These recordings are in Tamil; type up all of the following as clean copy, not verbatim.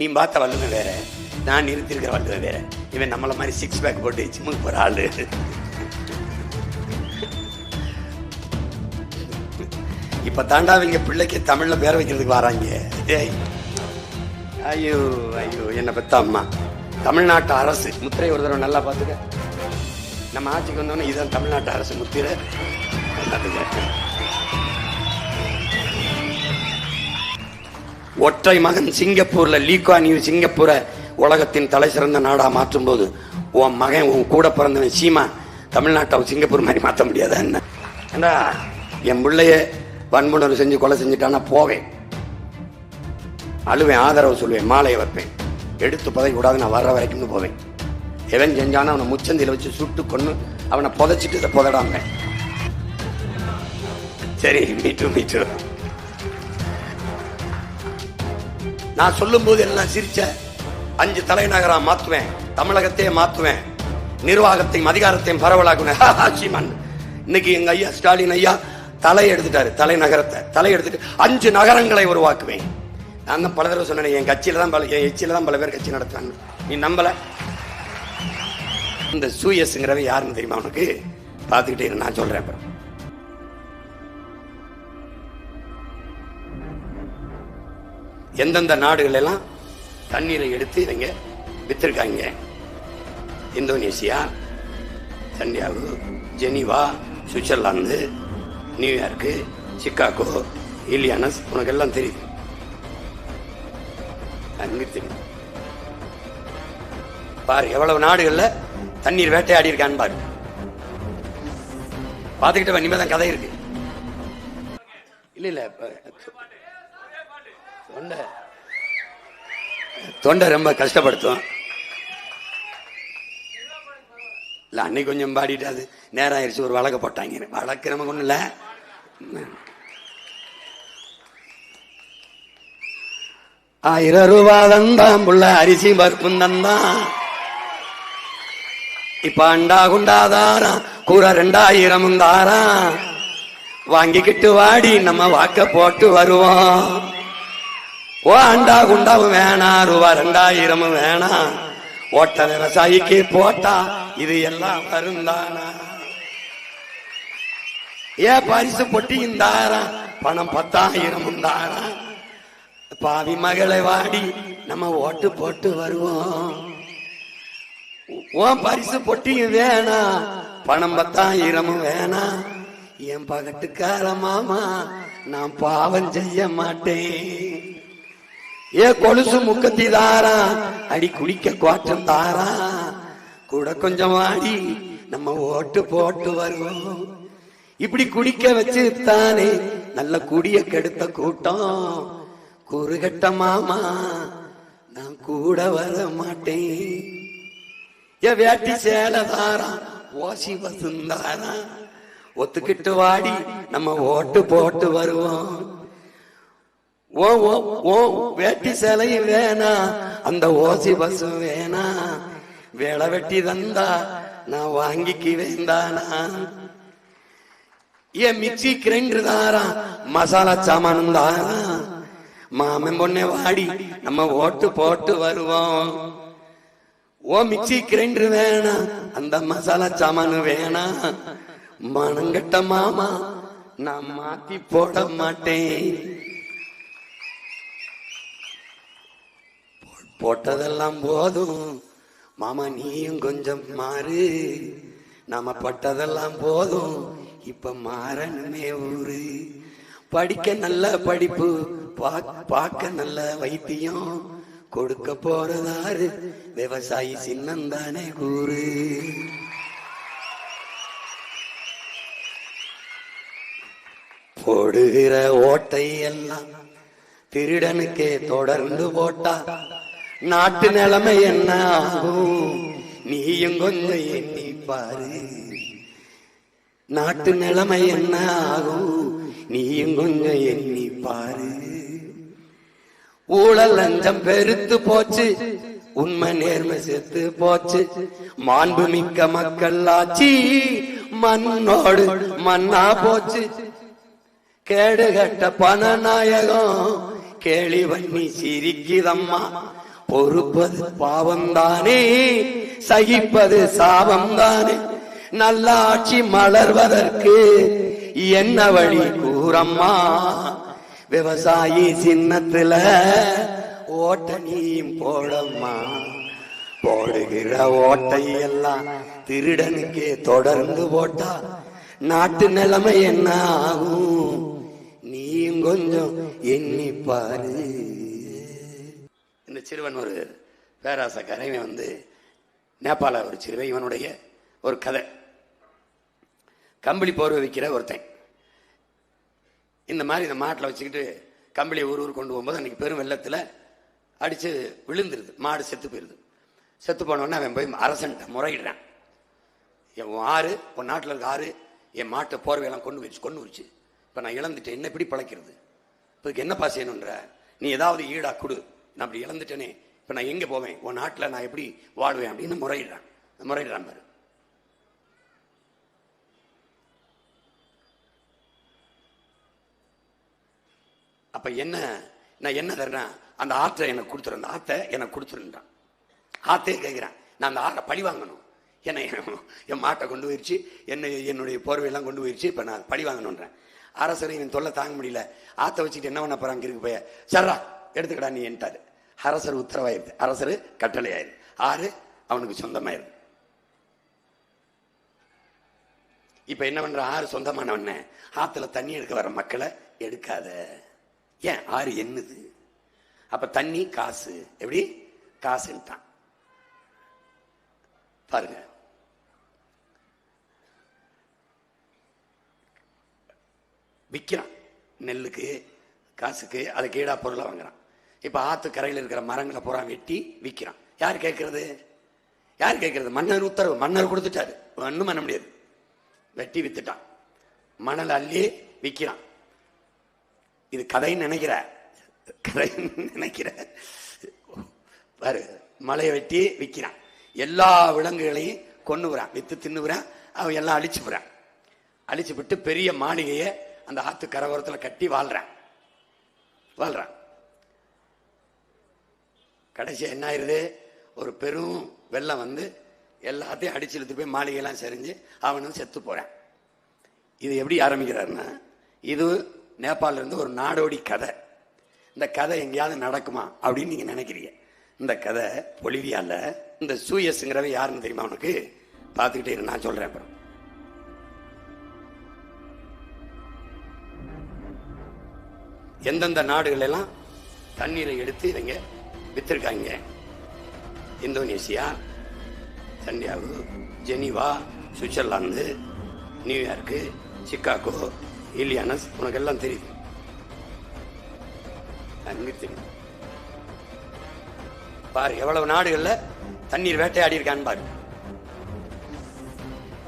நீ பார்த்த வல்லுவன் வேற, நான் நிறுத்திருக்கிற வல்லுவன் வேற. இவன் நம்மள மாதிரி 6 பேக் போட்டு ஜிம்முக்கு போற ஆளு. இப்ப தாண்டாவிங்க பிள்ளைக்கு தமிழ்ல பேர் வைக்கிறதுக்கு வராங்க. ஐயோ ஐயோ, என்ன பெத்த அம்மா. தமிழ்நாட்டு அரசு முத்திரை ஒரு தடவை நல்லா பார்த்துக்க. நம்ம ஆட்சிக்கு வந்தோடனே இதுதான் தமிழ்நாட்டு அரசு முத்திரை. ஒற்றை மகன் சிங்கப்பூர்ல லீக்வா நியூ சிங்கப்பூரை உலகத்தின் தலை சிறந்த நாடா மாற்றும் போது உன் மகன் உன் கூட பிறந்தவன் சீமா தமிழ்நாட்டை சிங்கப்பூர் மாதிரி மாற்ற முடியாத என்ன? என் பிள்ளைய வன்முறை செஞ்சு கொலை செஞ்சுட்டானா போவேன், அழுவேன், ஆதரவு சொல்லுவேன், மாலையை வைப்பேன், எடுத்து புதைக்க கூடாது, நான் வர்ற வரைக்கும் போவேன். எவன் செஞ்சானா அவனை முச்சந்தில வச்சு சுட்டு கொண்டு அவனை புதைச்சிட்டு இதை புதடாம. சரி, மீட்டு நான் சொல்லும் போது எல்லாம் சிரிச்ச 5 தலைநகரா மாத்துவேன், தமிழகத்தையே மாத்துவேன், நிர்வாகத்தையும் அதிகாரத்தையும் பரவலாக்குவேன். இன்னைக்கு எங்க ஐயா ஸ்டாலின் ஐயா தலை எடுத்துட்டாரு, தலைநகரத்தை தலை எடுத்துட்டு 5 நகரங்களை உருவாக்குவேன். நான் தான் பல தடவை சொன்னேன், என் கட்சியில தான் என் எச்சியில தான் பல பேர் கட்சி நடத்துவாங்க. நீ நம்பல? இந்த சூயஸ்ங்கிறவன் யாருன்னு தெரியுமா உனக்கு? பார்த்துக்கிட்டே நான் சொல்றேன். அப்புறம் எந்தெந்த நாடுகள் எல்லாம் தண்ணீரை எடுத்து இவங்க வித்திருக்காங்க: Indonesia, Santiago, Geneva, Switzerland, New York, Chicago, Illinois. உனக்கு எல்லாம் தெரியுது. பாரு எவ்வளவு நாடுகள்ல தண்ணீர் வேட்டையாடி இருக்கான்னு பாரு. பாத்துக்கிட்ட இனிமேதான் கதை இருக்கு. இல்ல தொண்டை ரொம்ப கஷ்டப்படுத்தும். இல்ல அன்னைக்கு கொஞ்சம் பாடிட்டு அது நேரம் ஆயிடுச்சு, ஒரு வழக்க போட்டாங்க. வழக்கு நமக்கு ஒண்ணு இல்ல. ₹1000 புள்ள அரிசி பருப்பும் தந்தான். இப்ப அண்டா குண்டாதாரா கூற 2000 தாரா. வாங்கிக்கிட்டு வாடி நம்ம வாக்க போட்டு வருவோம். ஓ அண்டா குண்டாவும் வேணாம், ₹2000 வேணாம். ஓட்ட விவசாயிக்கு போட்டா இது எல்லாம் வருந்தானா? ஏன் பரிசு பொட்டியும் தாரா, பணம் 10,000 தாரா. பாவி மகளை வாடி நம்ம ஓட்டு போட்டு வருவோம். உன் பரிசு பொட்டியும் வேணா, பணம் 10,000 வேணா. என் பகட்டுக்கார மாமா நான் பாவம் செய்ய மாட்டேன். ஏ கொலுசு முக்கத்தி தாரா, அடி குடிக்க கோட்டம் தாரா. கூட கொஞ்சம் வாடி நம்ம ஓட்டு போட்டு வருவோம். இப்படி குடிக்க வச்சு தானே நல்ல குடிய கெடுத்த கூட்டம். கூறுகட்ட மாமா நான் கூட வர மாட்டேன். என் வேட்டி சேலதாரா, ஓசி வசுந்தாரா. ஒத்துக்கிட்டு வாடி நம்ம ஓட்டு போட்டு வருவோம். ஓ ஓ வேட்டி சேலையும் வேணா, அந்த ஓசி பஸ் வேணா. வேலை வெட்டி தந்தா நான் வாங்கிக்கு வேண்டானா. ஏன் மிக்சி கிரைண்டர் தாரா, மசாலா சாமானும் தாரா. மாமன் பொண்ணே வாடி நம்ம ஓட்டு போட்டு வருவோம். ஓ மிக்சி கிரைண்டர் வேணா, அந்த மசாலா சாமானு வேணா. மனங்கட்ட மாமா நான் மாத்தி போட மாட்டேன். போட்டதெல்லாம் போதும் மாமா, நீயும் கொஞ்சம் மாறு. நாம பட்டதெல்லாம் போதும், இப்ப மாறணுமே ஊரு. படிக்க நல்ல படிப்பு, பார்க்க நல்ல வைத்தியம். கொடுக்க போறதாரு விவசாயி சின்னந்தானே கூறு. போடுகிற ஓட்டை எல்லாம் திருடனுக்கே தொடர்ந்து போட்டா நாட்டு நிலைமை என்ன ஆகும்? நீயும் கொஞ்சம் எண்ணி பாரு. நாட்டு நிலைமை என்ன ஆகும்? நீயும் கொஞ்சம் எண்ணி பாரு. ஊழல் லஞ்சம் பெருத்து போச்சு, உண்மை நேர்மை செத்து போச்சு. மாண்பு மிக்க மக்கள் ஆட்சி மண்ணோடு மண்ணா போச்சு. கேடுகட்ட பணநாயகம் கேலி பண்ணி சிரிக்குதம்மா. பொறுப்பது பாவம்தானே, சகிப்பது சாபம்தானே. நல்லாட்சி மலர்வதற்கு என்ன வழி கூறம்மா. விவசாயி சின்னத்துல ஓட்ட நீயும் போடம்மா. போடுகிற ஓட்டை எல்லாம் திருடனுக்கே தொடர்ந்து போட்டா நாட்டு நிலைமை என்ன ஆகும், நீயும் கொஞ்சம் எண்ணி பாரு. இந்த சிறுவன் ஒரு பேராசக்காரன். இவன் வந்து நேபாள ஒரு சிறுவன். இவனுடைய ஒரு கதை. கம்பளி போர்வை விற்கிற ஒருத்தன் இந்த மாதிரி இந்த மாட்டில் வச்சுக்கிட்டு கம்பளியை ஊர் கொண்டு போகும்போது அன்னைக்கு பெரும் வெள்ளத்தில் அடித்து விழுந்துருது. மாடு செத்து போயிடுது. செத்து போனோடனே அவன் போய் அரசன்ட்ட முறையிடுறான். என் ஆறு, உன் நாட்டில் இருக்க ஆறு என் மாட்டை போர்வையெல்லாம் கொண்டு வச்சு இப்போ நான் இழந்துட்டேன், என்ன எப்படி பழைக்கிறது, இப்போதுக்கு என்னப்பா செய்யணுன்ற, நீ ஏதாவது ஈடா கொடு, நான் அப்படி இழந்துட்டேனே, இப்போ நான் எங்கே போவேன், உன் நாட்டில் நான் எப்படி வாழ்வேன் அப்படின்னு முறையிடுறான் பாரு. அப்ப என்ன, நான் என்ன தர்றேன், அந்த ஆற்றை எனக்கு கொடுத்துறேன், அந்த ஆற்றை எனக்கு கொடுத்துருன்றான். ஆத்தையே கேட்கிறேன், நான் அந்த ஆற்றை பழி வாங்கணும், என்னை என் மாட்டை கொண்டு போயிடுச்சு, என்னுடைய போர்வையெல்லாம் கொண்டு போயிடுச்சு, இப்போ நான் பழி வாங்கணுன்றேன். அரசர் இவன் தொல்லை தாங்க முடியல, ஆற்றை வச்சுட்டு என்ன பண்ண போறாங்க இருக்கு போய, சர்ரா எடுத்துக்கடா நீ என்ட்டாரு. அரசர் உத்தரவாயிருது, அரசர் கட்டளை ஆயிருது, ஆறு அவனுக்கு சொந்தமாயிருது. இப்ப என்ன பண்ற, ஆறு சொந்தமானவன ஆத்துல தண்ணி எடுக்க வர மக்களை எடுக்காத. ஏன், ஆறு என்னது, அப்ப தண்ணி காசு, எப்படி காசுட்டான் பாருங்க. விற்கிறான் நெல்லுக்கு காசுக்கு, அதை கீழா பொருளை வாங்குறான். இப்ப ஆத்து கரையில் இருக்கிற மரங்களை பூரா வெட்டி விற்கிறான். யார் கேட்கறது, யார் கேட்கறது, மன்னர் உத்தரவு, மன்னர் கொடுத்துட்டாரு, ஒன்றும் பண்ண முடியாது. வெட்டி வித்துட்டான், மணல் அள்ளி விற்கிறான். இது கதைன்னு நினைக்கிற பாரு, மலையை வெட்டி விற்கிறான். எல்லா விலங்குகளையும் கொன்னுறான், வித்து தின்னுறான், அவன் எல்லாம் அழிச்சு போறான். அழிச்சு விட்டு பெரிய மாளிகையை அந்த ஆத்து கரவரத்தில் கட்டி வாழ்றான். கடைசி என்ன ஆயிருது, ஒரு பெரும் வெள்ளம் வந்து எல்லாத்தையும் அடிச்சு இழுத்து போய் மாளிகையெல்லாம் செறிஞ்சு அவனும் செத்து போறான். இது எப்படி ஆரம்பிக்கிறாருன்னா, இது நேபாளில இருந்து ஒரு நாடோடி கதை. இந்த கதை எங்கேயாவது நடக்குமா அப்படின்னு நீங்க நினைக்கிறீங்க. இந்த கதை பொலிவியால, இந்த சூயஸ்ங்கிறவ யாருன்னு தெரியுமா உனக்கு, பார்த்துக்கிட்டே இரு, நான் சொல்றேன். அப்புறம் எந்தெந்த நாடுகள் எல்லாம் தண்ணீரை எடுத்து இவங்க வித்திருக்காங்க, Indonesia, Santiago, Geneva, Switzerland, New York, Chicago, Illinois, உனக்கு எல்லாம் தெரியுது, அங்கே தெரியும். பாரு எவ்வளவு நாடுகள்ல தண்ணீர் வேட்டையாடி இருக்கான்னு பாரு.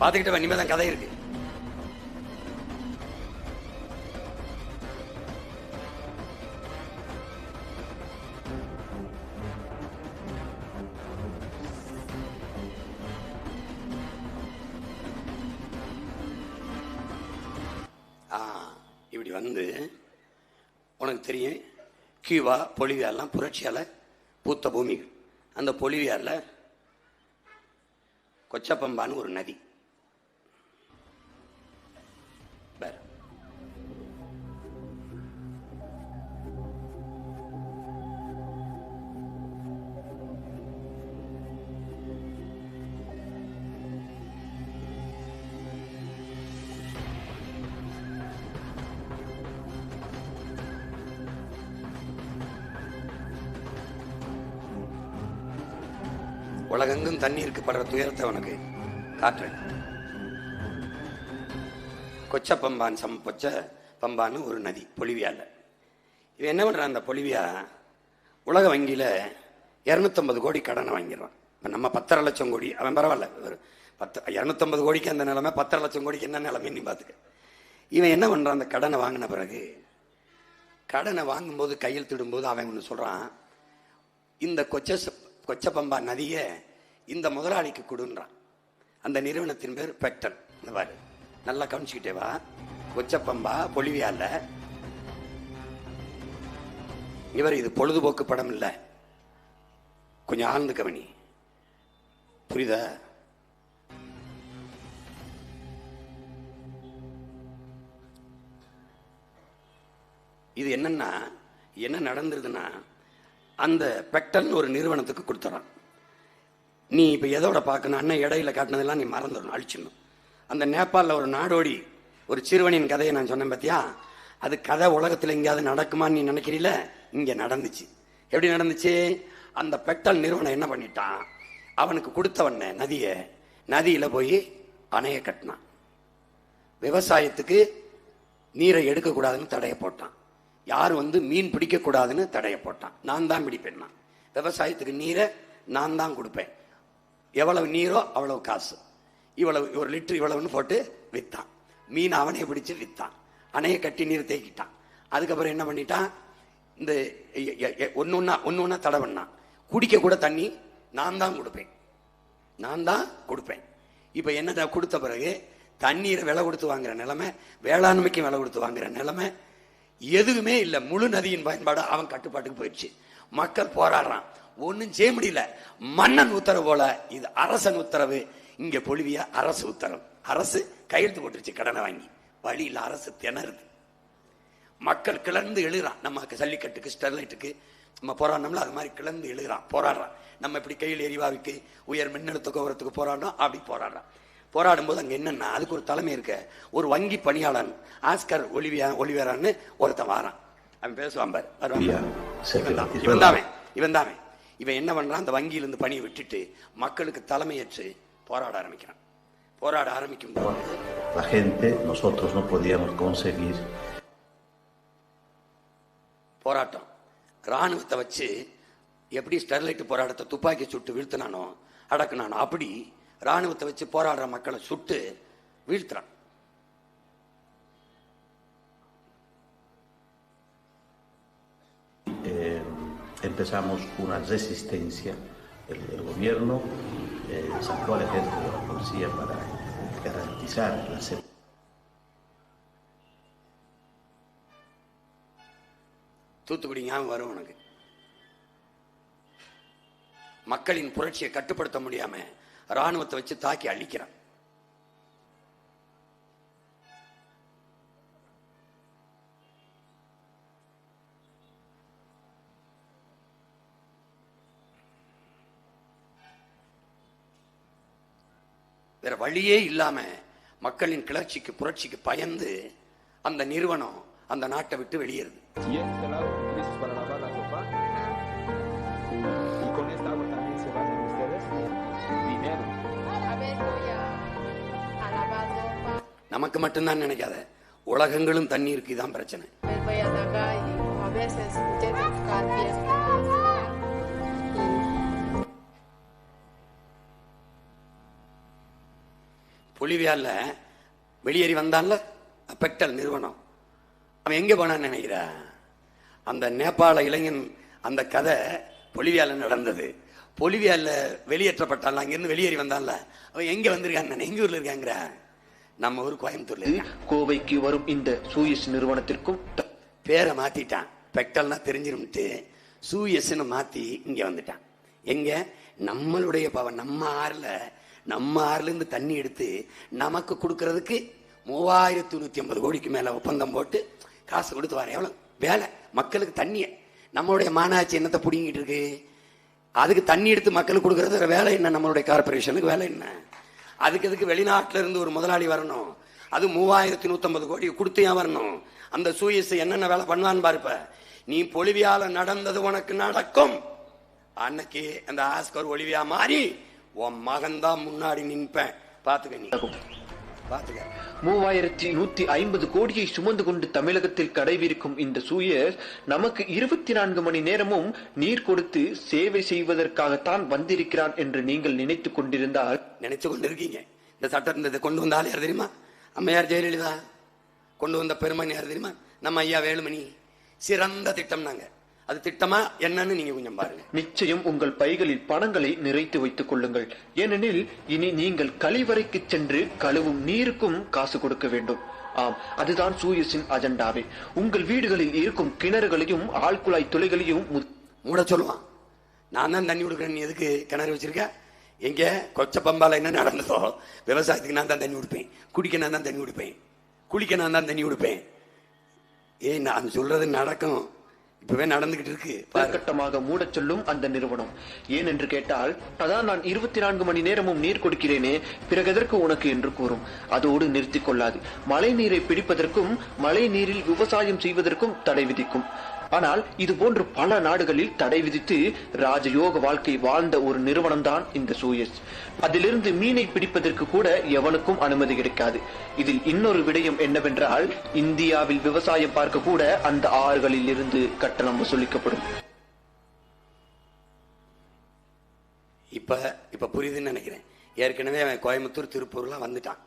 பார்த்துக்கிட்ட இனிமேதான் கதை இருக்கு. இப்படி வந்து உனக்கு தெரியும், கியூபா, பொலிவியாலாம் புரட்சியால பூத்த பூமிகள். அந்த பொலிவியால கொச்சப்பம்பான்னு ஒரு நதி. உலகெங்கும் தண்ணீருக்கு படுற துயரத்தை உனக்கு காட்டுறேன். கொச்சப்பம்பான் பொச்ச பம்பான்னு ஒரு நதி பொலிவியால. இவன் என்ன பண்றான், அந்த பொலிவியா உலக வங்கியில 250 கோடி கடனை வாங்கிடுறான். இப்போ நம்ம 10.5 லட்சம் கோடி, அவன் பரவாயில்ல, ஒரு 250 கோடிக்கு அந்த நிலைமை, 10.5 லட்சம் கோடிக்கு என்ன நிலைமை நீ பார்த்துக்க. இவன் என்ன பண்றான், அந்த கடனை வாங்கின பிறகு, கடனை வாங்கும்போது கையெழுத்திடும்போது அவன் ஒன்று சொல்றான், இந்த கொச்சப்பம்பா நதியை இந்த முதலாளிக்கு கொடுன்றான். அந்த நிறுவனத்தின் பேர் பெக்டன். இந்த பாரு, நல்லா கவனிச்சுக்கிட்டே வா. கொச்சப்பம்பா பொலிவியால இவர் இது பொழுதுபோக்கு படம் இல்ல, கொஞ்சம் ஆழ்ந்து கவனி. புரியுதா? இது என்னன்னா, என்ன நடந்துருதுன்னா, அந்த பெக்டல்னு ஒரு நிறுவனத்துக்கு கொடுத்துறான். நீ இப்ப எதோட பார்க்கணும், அண்ணன் இடையில காட்டினதெல்லாம் நீ மறந்துடணும், அழிச்சிடணும். அந்த நேபாளில் ஒரு நாடோடி ஒரு சிறுவனின் கதையை நான் சொன்னேன் பார்த்தியா, அது கதை உலகத்தில் எங்கேயாவது நடக்குமான்னு நீ நினைக்கிறீல, இங்க நடந்துச்சு. எப்படி நடந்துச்சு? அந்த பெக்டல் நிறுவனம் என்ன பண்ணிட்டான், அவனுக்கு கொடுத்தவன நதியில போய் அணைய கட்டினான். விவசாயத்துக்கு நீரை எடுக்கக்கூடாதுன்னு தடைய போட்டான். யார் மீன் பிடிக்க கூடாதுன்னு தடைய போட்டான். நான் தான் பிடிப்பேன், விவசாயத்துக்கு நீரை நான் தான் கொடுப்பேன், எவ்வளவு நீரோ அவ்வளவு காசு, இவ்வளவு ஒரு லிட்டர் இவ்வளவுன்னு போட்டு வித்தான். மீன் அவனே பிடிச்சு வித்தான், அணைய கட்டி நீர் தேக்கிட்டான். அதுக்கப்புறம் என்ன பண்ணிட்டான், இந்த ஒன்னு தடை பண்ணான். குடிக்க கூட தண்ணி நான் தான் கொடுப்பேன். இப்ப என்ன கொடுத்த பிறகு தண்ணீரை விலை கொடுத்து வாங்குற நிலைமை, வேளாண்மைக்கு விலை கொடுத்து வாங்குற நிலைமை எதுவுமே இல்லை. முழு நதியின் பயன்பாடு அவன் கட்டுப்பாட்டுக்கு போயிடுச்சு. மக்கள் போராடுறான், ஒன்னும் செய்ய முடியல. மன்னன் உத்தரவு போல இது அரசன் உத்தரவு. இங்க பொலிவியா அரசு உத்தரவு. அரசு கையெழுத்து போட்டுருச்சு கடனை வாங்கி. வழி இல்ல, அரசு திணறுது. மக்கள் கிளர்ந்து எழுகிறான். நம்ம ஜல்லிக்கட்டுக்கு ஸ்டெர்லைட்டுக்கு நம்ம போராடணும்ல, அது மாதிரி கிளர்ந்து எழுகிறான், போராடுறான். நம்ம இப்படி கையில் எரிவாவிக்கு உயர் மின்னழுத்த கோபுரத்துக்கு போராடுறோம், அப்படி போராடுறான். போராடும் போது அங்க என்னன்னா, அதுக்கு ஒரு தலைமை இருக்க, ஒரு வங்கி பணியாளன் ஆஸ்கர் ஒலிவேரான்னு ஒருத்தன் வாரான். அவன் பேசுவான் பாரு, இவன் என்ன பண்றான், அந்த வங்கியிலிருந்து பணியை விட்டுட்டு மக்களுக்கு தலைமையேற்று போராட ஆரம்பிக்கிறான். போராட ஆரம்பிக்கும் போது போராட்டம் ராணுவத்தை வச்சு எப்படி ஸ்டெர்லைட் போராட்டத்தை துப்பாக்கி சுட்டு வீழ்த்தினானோ அடக்குனானோ, அப்படி ராணுவத்தை வச்சு போராடுற மக்களை சுட்டு வீழ்த்துறான். Empezamos una resistencia. El gobierno sacó al ejército de la policía para garantizar la seguridad. Thoothukudi ஞாபகம் வரும் உனக்கு. மக்களின் புரட்சியை கட்டுப்படுத்த முடியாம ராணுவத்தை வச்சு தாக்கி அழிக்கிறான். வேற வழியே இல்லாம மக்களின் கிளர்ச்சிக்கு புரட்சிக்கு பயந்து அந்த நிறுவனம் அந்த நாட்டை விட்டு வெளியேறுது. நமக்கு மட்டும்தான் நினைக்காத, உலகங்களும் தண்ணீருக்கு தான் பிரச்சனை. பொலிவியால வெளியேறி வந்தான்ல பெக்டல் நிறுவனம், அவன் எங்க போனான்னு நினைக்கிற? அந்த நேபாள இளைஞன் அந்த கதை பொலிவியால நடந்தது. பொலிவியால வெளியேற்றப்பட்டான், அங்கிருந்து வெளியேறி வந்தான்ல, அவன் எங்க வந்திருக்கான், எங்க ஊர்ல இருக்காங்கிற? நம்ம ஊர் கோயம்புத்தூர்ல. கோவைக்கு வரும் இந்த சூயஸ் நிறுவனத்திற்கும் பேரை மாத்திட்டான். பெக்டல்னா தெரிஞ்சிருந்துட்டு சூயஸ்ன்னு மாத்தி இங்க வந்துட்டான். எங்க? நம்மளுடைய பவன், நம்ம ஆறுல இருந்து தண்ணி எடுத்து நமக்கு கொடுக்கறதுக்கு 3150 கோடிக்கு மேல ஒப்பந்தம் போட்டு காசு கொடுத்து வர. எவ்வளவு வேலை மக்களுக்கு தண்ணிய. நம்மளுடைய மாநகராட்சி என்னத்தை புடிங்கிட்டு இருக்கு? அதுக்கு தண்ணி எடுத்து மக்களுக்கு கொடுக்கறது வேலை என்ன? நம்மளுடைய கார்பரேஷனுக்கு வேலை என்ன? அதுக்கு வெளிநாட்டுல இருந்து ஒரு முதலாளி வரணும், அது 3150 கோடி கொடுத்து ஏன் வரணும்? அந்த சூயஸ் என்னென்ன வேலை பண்ணுவான்னு பாருப்ப. நீ பொலிவியால நடந்தது உனக்கு நடக்கும். அன்னைக்கு அந்த ஆஸ்கர் ஒலிவியா மாறி உன் மகன் தான் முன்னாடி நிற்பேன், பாத்துக்க. நீ பாத்துக்க. 3150 கோடியை சுமந்து கொண்டு தமிழகத்தில் கடைபிடிக்கும் இந்த சூயஸ் நமக்கு 24 மணி நேரமும் நீர் கொடுத்து சேவை செய்வதற்காகத்தான் வந்திருக்கிறான் என்று நீங்கள் நினைத்து கொண்டிருக்கீங்க. இந்த சட்டத்தை கொண்டு வந்தால் யார் தெரியுமா? அம்மையார் ஜெயலலிதா. கொண்டு வந்த பெருமன் யார் தெரியுமா? நம்ம ஐயா வேலுமணி. சிறந்த திட்டம். நாங்க அது திட்டமா என்னன்னு நீங்க கொஞ்சம் பாருங்க. நிச்சயம் உங்கள் பைகளில் பணங்களை நிறைத்து வைத்துக் கொள்ளுங்கள். ஏனெனில் இனி நீங்கள் கழிவறைக்கு சென்று கழுவும் நீருக்கும் காசு கொடுக்க வேண்டும். ஆம், அதுதான் சூயஸின் அஜெண்டாவே. உங்கள் வீடுகளில் இருக்கும் கிணறுகளையும் ஆழ்குழாய் துளைகளையும் மூட சொல்லுவான். நான் தான் தண்ணி கொடுக்குறேன், நீ எதுக்கு கிணறு வச்சிருக்க? எங்க கொச்ச பம்பால என்ன நடந்ததோ விவசாயத்துக்கு நான் தான் தண்ணி கொடுப்பேன், குடிக்க நான் தான் தண்ணி கொடுப்பேன், குளிக்க நான் தான் தண்ணி கொடுப்பேன். நான் சொல்றது நடக்கும், இப்பவே நடந்துகிட்டு இருக்கு. கட்டமாக மூடச் சொல்லும் அந்த நிறுவனம். ஏன் என்று கேட்டால், அதான் நான் 24 மணி நேரமும் நீர் கொடுக்கிறேனே, பிறகு எதற்கு உனக்கு என்று கூறும். அதோடு நிறுத்திக் கொள்ளாது. மழை நீரை பிடிப்பதற்கும் மழை நீரில் விவசாயம் செய்வதற்கும் தடை விதிக்கும். ஆனால் இது போன்று பல நாடுகளில் தடை விதித்து ராஜயோக வாழ்க்கை வாழ்ந்த ஒரு நிறுவனம் தான் இந்த சூயஸ். அதிலிருந்து மீனை பிடிப்பதற்கு கூட எவனுக்கும் அனுமதி கிடைக்காது. இதில் இன்னொரு விடயம் என்னவென்றால், இந்தியாவில் விவசாயம் பார்க்க கூட அந்த ஆறுகளில் இருந்து கட்டணம் வசூலிக்கப்படும். இப்ப புரியுதுன்னு நினைக்கிறேன். ஏற்கனவே அவன் கோயம்புத்தூர் திருப்பூர்லாம் வந்துட்டான்.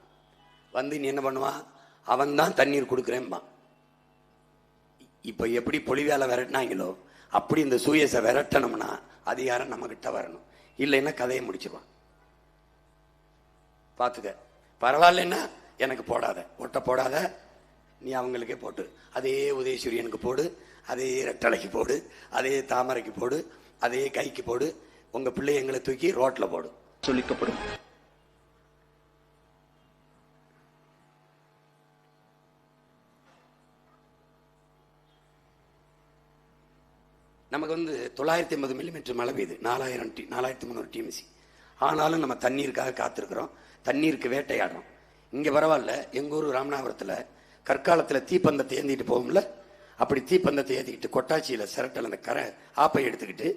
வந்து நீ என்ன பண்ணுவான்? அவன் தான் தண்ணீர் கொடுக்குறேன்பா. இப்ப எப்படி பொலிவேலை விரட்டினாங்களோ அப்படி இந்த சூயஸை விரட்டணும்னா அதிகாரம் நம்ம கிட்ட வரணும். இல்லைன்னா கதையை முடிச்சிருவான். பாத்துக்க, பரவாயில்லைன்னா எனக்கு போடாத, ஒட்ட போடாத, நீ அவங்களுக்கே போட்டு, அதே உதயசூரியனுக்கு போடு, அதே ரெட்டலைக்கு போடு, அதே தாமரைக்கு போடு, அதே கைக்கு போடு, உங்க பிள்ளை எங்களை தூக்கி ரோட்ல போடு சொல்லிக்கப்படும். நமக்கு 950 மில்லிமீட்டர் மழை பெய்யுது, 4300 டிஎம்சி. ஆனாலும் நம்ம தண்ணீருக்காக காத்திருக்கிறோம், தண்ணீருக்கு வேட்டையாடுறோம். இங்க பரவாயில்ல, எங்க ஊர் ராமநாதபுரத்துல கற்காலத்துல தீப்பந்தத்தை ஏந்திட்டு போகும்ல, அப்படி தீப்பந்தத்தை ஏந்திக்கிட்டு கொட்டாச்சியில சிரட்டல் அந்த கரை ஆப்பை எடுத்துக்கிட்டு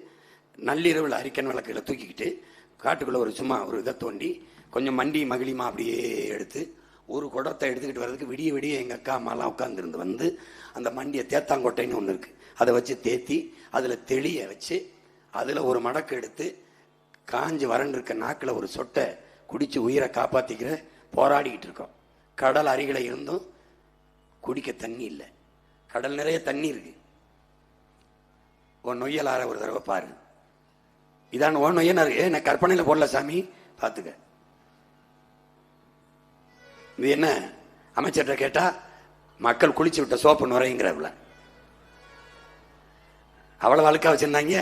நள்ளிரவில் அரிக்கன் விளக்குகளை தூக்கிக்கிட்டு காட்டுக்குள்ள சும்மா ஒரு இதை தோண்டி கொஞ்சம் மண்டி மகிழிமா அப்படியே எடுத்து ஒரு குடத்தை எடுத்துக்கிட்டு வர்றதுக்கு விடிய விடிய எங்க அக்கா அம்மாலாம் உட்காந்துருந்து வந்து அந்த மண்டியை தேத்தாங்கொட்டைன்னு ஒன்று இருக்கு, அதை வச்சு தேத்தி அதுல தெளிய வச்சு அதுல ஒரு மடக்கு எடுத்து காஞ்சி வறண்டு இருக்க நாக்கில் ஒரு சொட்டை குடிச்சு உயிரை காப்பாத்திக்கிற போராடிக்கிட்டு இருக்கோம். கடல் அருகில இருந்தும் குடிக்க தண்ணி இல்லை, கடல் நிறைய தண்ணி இருக்கு. உன் நொய்யலார ஒரு தடவை பாரு. இதான் ஓ நொய்யனாரு, நான் கற்பனையில போடல சாமி, பாத்துக்க. இது என்ன அமைச்சர்கிட்ட கேட்டா மக்கள் குளிச்சு விட்ட சோப்பு நுரைங்கிறவள அவ்வளவு அழுக்கா வச்சிருந்தாங்க.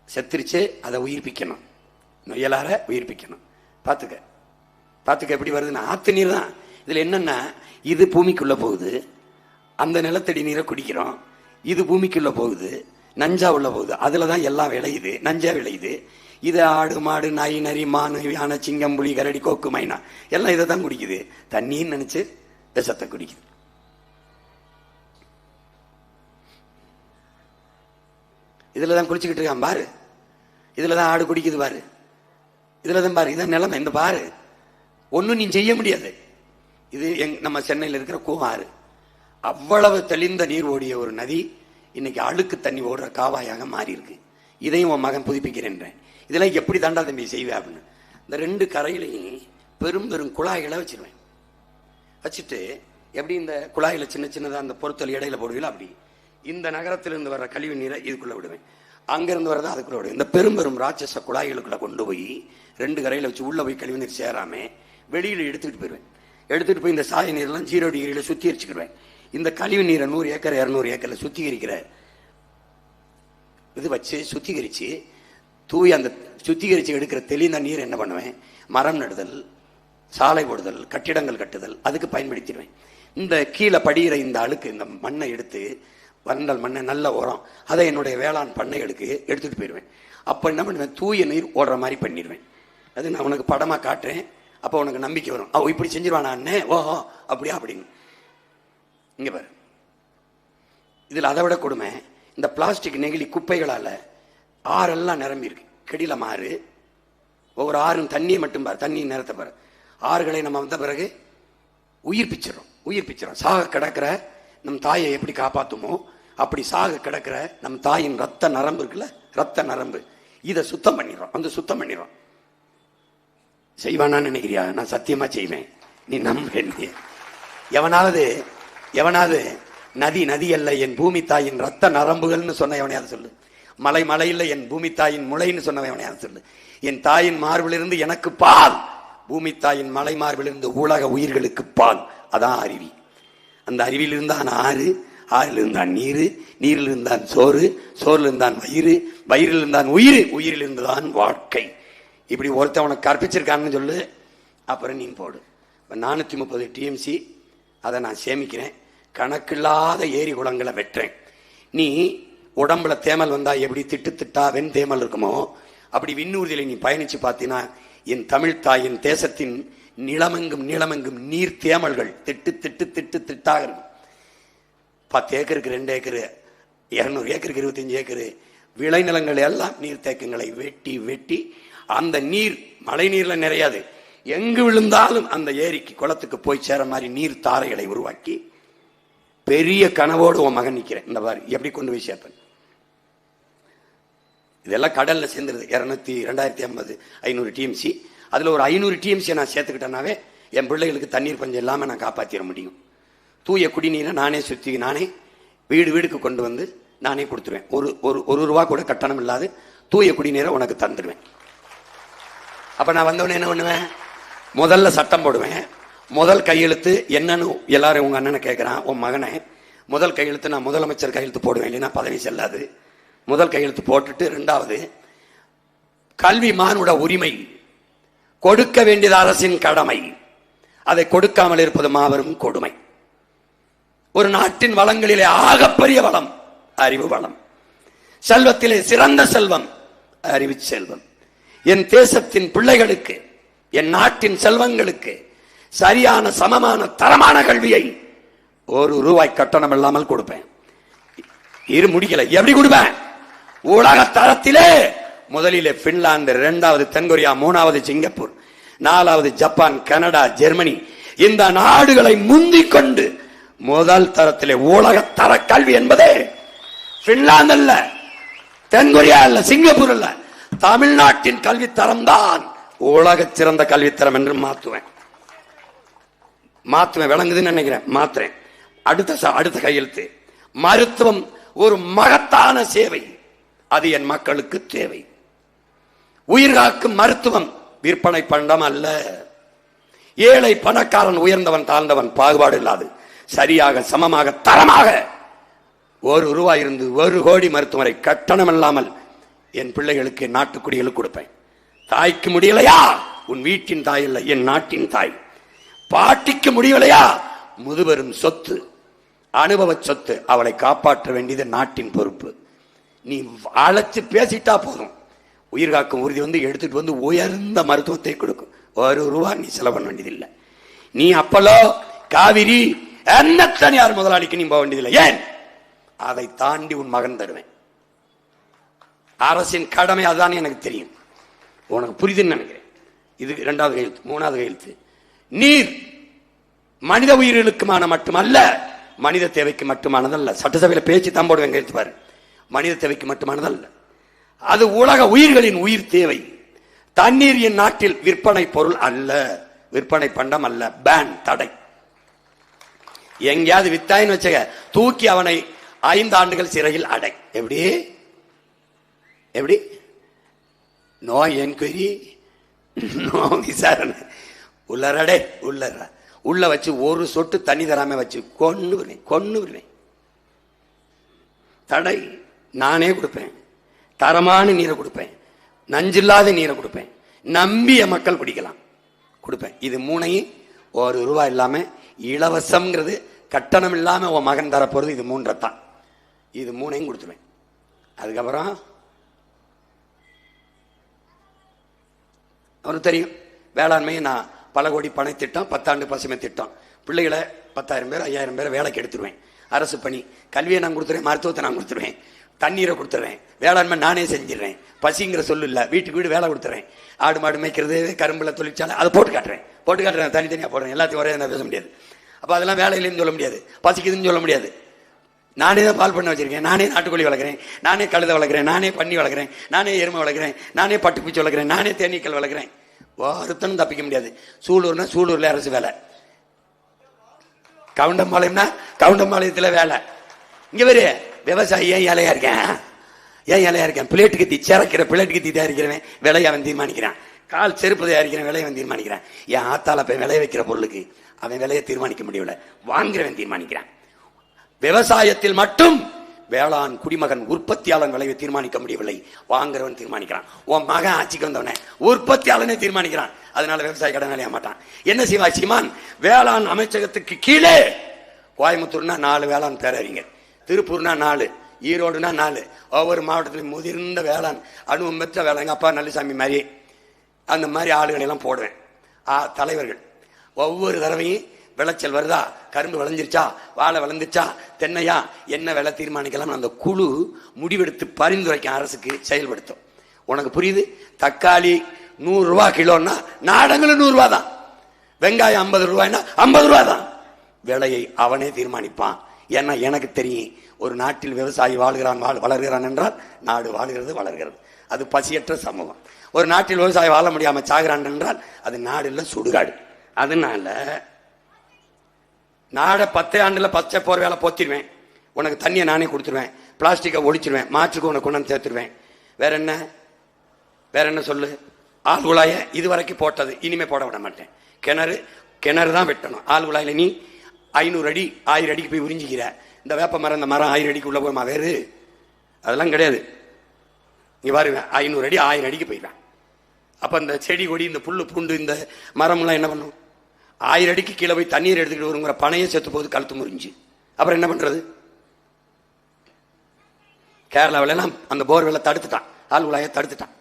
செத்துருச்சு, அதை உயிர்ப்பிக்கணும், நொய்யலார உயிர்ப்பிக்கணும். பாத்துக்க எப்படி வருதுன்னா ஆத்து நீர் தான். இதுல என்னன்னா, இது பூமிக்குள்ள போகுது, அந்த நிலத்தடி நீரை குடிக்கிறோம், இது பூமிக்குள்ள போகுது, நஞ்சா உள்ள போகுது, அதுலதான் எல்லாம் விளையுது, நஞ்சா விளையுது. இது ஆடு மாடு நாய் நரி மானு யானை சிங்கம் புலி கரடி கோக்கு மைனா எல்லாம் இதை தான் குடிக்குது. தண்ணின்னு நினைச்சு விஷத்தை குடிக்குது. இதுலதான் குளிச்சுக்கிட்டு இருக்கான் பாரு, இதுலதான் ஆடு குடிக்குது பாரு, இதுலதான் பாரு, இதான் நிலைமை. இந்த பாரு, ஒன்னும் நீ செய்ய முடியாது. இது நம்ம சென்னையில் இருக்கிற கூவாறு, அவ்வளவு தெளிந்த நீர் ஓடிய ஒரு நதி இன்னைக்கு அழுக்கு தண்ணி ஓடுற காவாயாக மாறி இருக்கு. இதையும் உன் மகன் புதுப்பிக்கிறேன். இதெல்லாம் எப்படி தாண்டா தம்பி செய்வேன் அப்படின்னு இந்த ரெண்டு கரையிலையும் பெரும் பெரும் குழாய்களை வச்சிருவேன். வச்சுட்டு எப்படி இந்த குழாயில சின்ன சின்னதா அந்த பொருத்தல் இடையில போடுவீங்களா, அப்படி இந்த நகரத்திலிருந்து வர்ற கழிவு நீரை இதுக்குள்ள விடுவேன், அங்கிருந்து வரதா அதுக்குள்ள விடுவேன். இந்த பெரும் பெரும் ராட்சச குழாய்களுக்குள்ள கொண்டு போய் ரெண்டு கரையில வச்சு உள்ள போய் கழிவு நீர் சேராம வெளியில எடுத்துட்டு போயிடுவேன். எடுத்துட்டு போய் இந்த சாய நீர்லாம் 0 டிகிரியில சுத்திகரிச்சுக்கிடுவேன். இந்த கழிவு நீரை 100 ஏக்கர் 200 ஏக்கர்ல சுத்திகரிக்கிற இது வச்சு சுத்திகரிச்சு தூய் அந்த சுத்திகரிச்சு எடுக்கிற தெளிந்த நீர் என்ன பண்ணுவேன், மரம் நடுதல், சாலை போடுதல், கட்டிடங்கள் கட்டுதல், அதுக்கு பயன்படுத்திடுவேன். இந்த கீழே படிகிற இந்த அழுக்கு இந்த மண்ணை எடுத்து வண்டல் மண்ணை நல்ல உரம், அதை என்னுடைய வேளாண் பண்ணைகளுக்கு எடுத்துட்டு போயிடுவேன். அப்ப என்ன பண்ணுவேன், தூய நீர் ஓடுற மாதிரி பண்ணிடுவேன். அது நான் உனக்கு படமா காட்டுறேன், அப்ப உனக்கு நம்பிக்கை வரும். இப்படி செஞ்சிருவானா அண்ணே, ஓஹோ அப்படியா அப்படின்னு. இங்க பாரு, இதுல அதை விட கொடுமை, இந்த பிளாஸ்டிக் நெகிழி குப்பைகளால ஆறெல்லாம் நிரம்பி இருக்கு. கெடில மாறு, ஒவ்வொரு ஆறும் தண்ணியை மட்டும் பாரு, தண்ணி நிறத்த பாரு. ஆறுகளை நம்ம வந்த பிறகு உயிர்ப்பிச்சிடும். சாக கிடக்கிற நம் தாயை எப்படி காப்பாத்துமோ அப்படி சாக கிடக்கிற நம் தாயின் ரத்த நரம்பு இருக்குல்ல, ரத்த நரம்பு, இதை சுத்தம் பண்ணிடுறோம். செய்வானான்னு நினைக்கிறியா? நான் சத்தியமா செய்வேன், நீ நம்ப. எவனாவது நதி அல்ல என் பூமி தாயின் ரத்த நரம்புகள்னு சொன்ன எவனையாவது சொல்லு. மலை இல்லை என் பூமி தாயின் முளைன்னு சொன்ன எவனையாவது சொல்லு. என் தாயின் மார்பிலிருந்து எனக்கு பால், பூமி தாயின் மலை மார்பிலிருந்து உலக உயிர்களுக்கு பால். அதான் அருவி. அந்த அருவியில் இருந்தான் ஆறு, ஆறில் இருந்தான் நீர், நீரில் இருந்தான் சோறு, சோறில் இருந்தான் வயிறு, வயிறில் இருந்தான் உயிர், உயிரில் இருந்துதான் வாழ்க்கை. இப்படி ஒருத்தன் உனக்கு கற்பிச்சிருக்கான்னு சொல்லு, அப்புறம் நீ போடு. 430 டிஎம்சி அதை நான் சேமிக்கிறேன். கணக்கில்லாத ஏரி குளங்களை வெட்டுறேன். நீ உடம்புல தேமல் வந்தா எப்படி திட்டு திட்டா வெண் தேமல் இருக்குமோ, அப்படி விண்ணூர்தியில நீ பயணிச்சு பார்த்தீங்கன்னா என் தமிழ் தாயின் தேசத்தின் நிலமெங்கும் நிலமெங்கும் நீர் தேமல்கள் திட்டு திட்டு திட்டு திட்டாக இருக்கும். 10 ஏக்கருக்கு 2 ஏக்கரு, 200 ஏக்கருக்கு 25 ஏக்கரு விளைநிலங்கள் எல்லாம் நீர்த்தேக்கங்களை வெட்டி வெட்டி அந்த நீர் மழை நீர்ல நிறையாது, எங்கு விழுந்தாலும் அந்த ஏரிக்கு குளத்துக்கு போய் சேர மாதிரி நீர் தாரைகளை உருவாக்கி பெரிய கனவோடு உன் மகன் நிற்கிறேன். இந்த மாதிரி எப்படி கொண்டு போய் சேர்ப்பேன். இதெல்லாம் கடல்ல சேர்ந்துருது. 2050 500 டிஎம்சி. அதுல ஒரு 500 டிஎம்சி நான் சேர்த்துக்கிட்டேனாவே என் பிள்ளைகளுக்கு தண்ணீர் பஞ்சம் இல்லாம நான் காப்பாற்றிட முடியும். தூய குடிநீரை நானே சுத்தி நானே வீடு வீடுக்கு கொண்டு வந்து நானே கொடுத்துருவேன். ஒரு ரூபா கூட கட்டணம் இல்லாது தூய குடிநீரை உனக்கு தந்துடுவேன். அப்ப நான் வந்தவொடனே என்ன பண்ணுவேன், முதல்ல சட்டம் போடுவேன். முதல் கையெழுத்து என்னன்னு எல்லாரும் உங்க அண்ணனை கேட்கிறான், உன் மகனை முதல் கையெழுத்து நான் முதலமைச்சர் கையெழுத்து போடுவேன், இல்லைன்னா பதவி செல்லாது. முதல் கையெழுத்து போட்டுட்டு 2வது கல்வி மானுட உரிமை, கொடுக்க வேண்டியது அரசின் கடமை, அதை கொடுக்காமல் இருப்பது மாபெரும் கொடுமை. ஒரு நாட்டின் வளங்களிலே ஆகப்பெரிய வளம் அறிவு வளம், செல்வத்திலே சிறந்த செல்வம் அறிவு செல்வம். என் தேசத்தின் பிள்ளைகளுக்கு, என் நாட்டின் செல்வங்களுக்கு சரியான சமமான தரமான கல்வியை 1 ரூபாய் கட்டணம் இல்லாமல் கொடுப்பேன். இரு முடிக்கல, எப்படி கொடுப்பேன்? உலக தரத்திலே முதலிலே பின்லாந்து, 2வது தென்கொரியா, 3வது சிங்கப்பூர், 4வது ஜப்பான், கனடா, ஜெர்மனி, இந்த நாடுகளை முந்திக் கொண்டு முதல் தரத்திலே உலக தர கல்வி என்பதே பின்லாந்து அல்ல, தென்கொரியா அல்ல, சிங்கப்பூர் அல்ல, தமிழ்நாட்டின் கல்வி தரம் தான் உலக சிறந்த கல்வித்தரம் என்று மாற்றுவேன். விளங்குதுன்னு நினைக்கிறேன், மாத்துறேன். அடுத்த கையெழுத்து மருத்துவம் ஒரு மகத்தான சேவை, அது என் மக்களுக்கு தேவை. உயிர்காக்கும் மருத்துவம் விற்பனை பண்டம் அல்ல. ஏழை பணக்காரன், உயர்ந்தவன் தாழ்ந்தவன் பாகுபாடு இல்லாது சரியாக சமமாக தரமாக 1 ரூபாய் இருந்து 1 கோடி மருத்துவரை கட்டணம் இல்லாமல் என் பிள்ளைகளுக்கு, நாட்டுக்குடிகளுக்கு கொடுப்பேன். தாய்க்கு முடியலையா, உன் வீட்டின் தாய் இல்லை, என் நாட்டின் தாய். பாட்டிக்கு முடியலையா, முதுபெரும் சொத்து, அனுபவ சொத்து, அவளை காப்பாற்ற வேண்டியது நாட்டின் பொறுப்பு. நீ அழைச்சு பேசிட்டா போதும், உயிர் காக்கும் உறுதி வந்து எடுத்துட்டு வந்து உயர்ந்த மருத்துவத்தை கொடுக்கும். 1 ரூபாய் நீ செலவு பண்ண வேண்டியதில்லை. நீ அப்பலோ, காவிரி, என்ன தனியார் முதலாளிக்கு நீ போக வேண்டியதில்லை. ஏன்? அதை தாண்டி உன் மகன் தருவேன். அரசின் கடமை அதுதான் எனக்கு தெரியும், உனக்கு புரியுதுன்னு நினைக்கிறேன். இது 2வது கையெழுத்து. 3வது கையெழுத்து நீர் மனித உயிர்களுக்குமான மட்டுமல்ல, மனித தேவைக்கு மட்டுமானதல்ல. சட்டசபையில் பேச்சு தான் போடுவேன், கையெழுத்து பாரு. மனித தேவைக்கு மட்டுமானதல்ல, அது உலக உயிர்களின் உயிர் தேவை. தண்ணீர் என் நாட்டில் விற்பனை பொருள் அல்ல, விற்பனை பண்டம் அல்ல. பேன், தடை. எங்கேயாவது வித்தாயின்னு வச்சுக்க, தூக்கி அவனை 5 ஆண்டுகள் சிறையில் அடை. எப்படி எப்படி? நோ என்கொயரி, நோ விசாரணை. உள்ளரடே உள்ள வச்சு 1 சொட்டு தண்ணி தராம வச்சு கொன்னு விடுவேன். தடை. நானே கொடுப்பேன், தரமான நீரை கொடுப்பேன், நஞ்சில்லாத நீரை கொடுப்பேன், நம்பிய மக்கள் குடிக்கலாம் கொடுப்பேன். இது 3ஐயும் 1 ரூபாய் இல்லாம இலவசம்ங்கிறது, கட்டணம் இல்லாம உன் மகன் தர போறது இது 3 தான். இது 3ஐயும் கொடுத்துருவேன். அதுக்கப்புறம் அவனுக்கு தெரியும், வேளாண்மையை நான் பல கோடி பண திட்டம், 10 ஆண்டு பசுமை திட்டம், பிள்ளைகளை 10,000 பேர் 5,000 பேரை வேலைக்கு எடுத்துருவேன். அரசு பணி, கல்வியை நான் கொடுத்துருவேன், மருத்துவத்தை நான் கொடுத்துருவேன், தண்ணீரை கொடுத்துருவேன், வேளாண்மை நானே செஞ்சிடறேன், பசிங்கிற சொல்லு இல்லை, வீட்டுக்கு வீடு வேலை கொடுத்துறேன், ஆடு மாடு மேய்க்கிறது, கரும்புல தொழிற்சாலை, அதை போட்டு காட்டுறேன், தனித்தனியாக போடுறேன். எல்லாத்தையும் ஒரே பேச முடியாது. அப்போ அதெல்லாம் வேலையிலேன்னு சொல்ல முடியாது, பசிக்குதுன்னு சொல்ல முடியாது. நானே தான் பால் பண்ண வச்சிருக்கேன், நானே நாட்டுக்கோழி வளர்க்குறேன், நானே கழுதை வளர்க்குறேன், நானே பன்னி வளர்க்குறேன், நானே எருமை வளர்க்குறேன், நானே பட்டுப்பூச்சி வளர்க்குறேன், நானே தேனீக்கள் வளர்க்குறேன். ஒருத்தனும் தப்பிக்க முடியாது. சூலூர்ல அரசு வேலை, கவுண்டம்பாளையத்தில் வேலை. இங்க வேறு விவசாயி ஏன் ஏழையா இருக்கேன், பிளேட்டுக்கு தீ சேரக்கிற பிளேட்டுக்கு தீ தயாரிக்கிறவன் விலையை அவன் தீர்மானிக்கிறான். கால் செருப்பு தயாரிக்கிற விலையை தீர்மானிக்கிறேன். என் ஆத்தால போய் விளைய வைக்கிற பொருளுக்கு அவன் விலையை தீர்மானிக்க முடியல, வாங்குறவன் தீர்மானிக்கிறான். விவசாயத்தில் மட்டும் வேளாண் குடிமகன் உற்பத்தியாளன் விளைவை தீர்மானிக்க முடியவில்லை, வாங்குறவன் தீர்மானிக்கிறான். உன் மகன் ஆட்சிக்கு வந்தவனே உற்பத்தியாளனே தீர்மானிக்கிறான். அதனால விவசாய கடன் அடைய மாட்டான். என்ன செய்வா சீமான்? வேளாண் அமைச்சகத்துக்கு கீழே கோயம்புத்தூர்னா 4 வேளாண் பேரறிஞர், திருப்பூர்னா 4, ஈரோடுனா 4, ஒவ்வொரு மாவட்டத்திலும் முதிர்ந்த வேளாண் அனுபவம் பெற்ற வேளாண் அப்பா நல்லசாமி மாதிரி அந்த மாதிரி ஆளுகளை எல்லாம் போடுவேன். தலைவர்கள் ஒவ்வொரு தடவையும் விளைச்சல் வருதா, கரும்பு விளைஞ்சிருச்சா, வாழை விளைஞ்சிருச்சா, தென்னையா, என்ன விலை தீர்மானிக்கலாம் அந்த குழு முடிவெடுத்து பரிந்துரைக்க அரசுக்கு செயல்படுத்தும். உனக்கு புரியுது? தக்காளி 100 ரூபா கிலோன்னா நாடங்களும் 100 ரூபா தான், வெங்காயம் 50 ரூபாய்னா 50 ரூபா தான். விலையை அவனே தீர்மானிப்பான். ஏன்னா எனக்கு தெரியும், ஒரு நாட்டில் விவசாயி வாழ்கிறான் வளர்கிறான் என்றால் நாடு வாழ்கிறது வளர்கிறது. அது பசியற்ற சமூகம். ஒரு நாட்டில் விவசாயி வாழ முடியாம சாகிறான் என்றால் அது நாடு இல்ல சுடுகாடு. அதனால நாடை 10 ஆண்டுல பச்சை போர் வேலை போத்திடுவேன், உனக்கு தண்ணியை நானே கொடுத்துருவேன், பிளாஸ்டிக்கை ஒழிச்சிருவேன், மாற்றுக்கு உனக்கு கொண்டு சேர்த்துருவேன். வேற என்ன சொல்லு? ஆள் குழாய இதுவரைக்கும் போட்டது இனிமே போட விட மாட்டேன். கிணறு தான் வெட்டணும். ஆள் குழாயில நீ 500 அடி 1000 அடிக்கு போய் உறிஞ்சிக்கிற. இந்த வேப்ப மரம் இந்த மரம் 1000 அடிக்கு உள்ள போயுமா? வேறு அதெல்லாம் கிடையாது. இங்க பாருங்க, 500 அடி 1000 அடிக்கு போயிடுவேன். அப்ப இந்த செடி கொடி இந்த புல்லு பூண்டு இந்த மரம்லாம் என்ன பண்ணும்? 1000 அடிக்கு கீழே போய் தண்ணீர் எடுத்துக்கிட்டு வருங்கிற பனையே செத்து போகுது, கழுத்து முறிஞ்சு. அப்புறம் என்ன பண்றது? கேரளாவில எல்லாம் அந்த போர்வெல்ல தடுத்துட்டான், ஆள் குழாய தடுத்துட்டான்.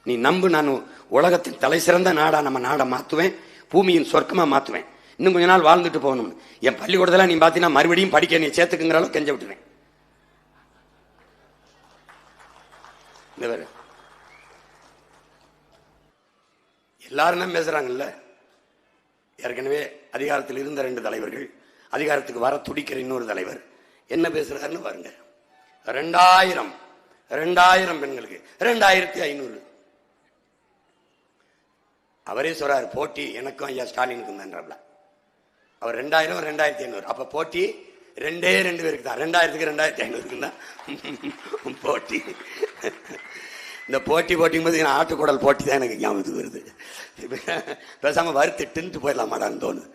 நீ நம்பு, நான் உலகத்தின் தலை சிறந்த நாடா நம்ம நாடை மாத்துவேன், பூமியின் சொர்க்கமா மாத்துவேன். இன்னும் கொஞ்ச நாள் வாழ்ந்துட்டு போகணும். என் பள்ளிக்கூடத்துல நீ பாத்தீங்கன்னா மறுபடியும் படிக்க நீ சேர்த்துக்குங்கிற அளவுக்கு கெஞ்ச விட்டுருவேன். எல்லாரும் தான் பேசுறாங்கல்ல. ஏற்கனவே அதிகாரத்தில் இருந்த 2 தலைவர்கள், அதிகாரத்துக்கு வர துடிக்கிற இன்னொரு தலைவர் என்ன பேசுறாருன்னு பாருங்க. 2000 பெண்களுக்கு 2500. அவரே சொல்றாரு, போட்டி எனக்கும் ஐயா ஸ்டாலினுக்கும் தான். அவர் 2000 2500. அப்ப போட்டி 2 பேருக்கு தான், 2000க்கு 2500 தான் போட்டி. இந்த போட்டிங்கும் போது ஆட்டுக்குடல் போட்டி தான் எனக்கு ஞாபகத்துக்கு வருது. பேசாம வறுத்துட்டு போயிடலாமாடான்னு தோணுது.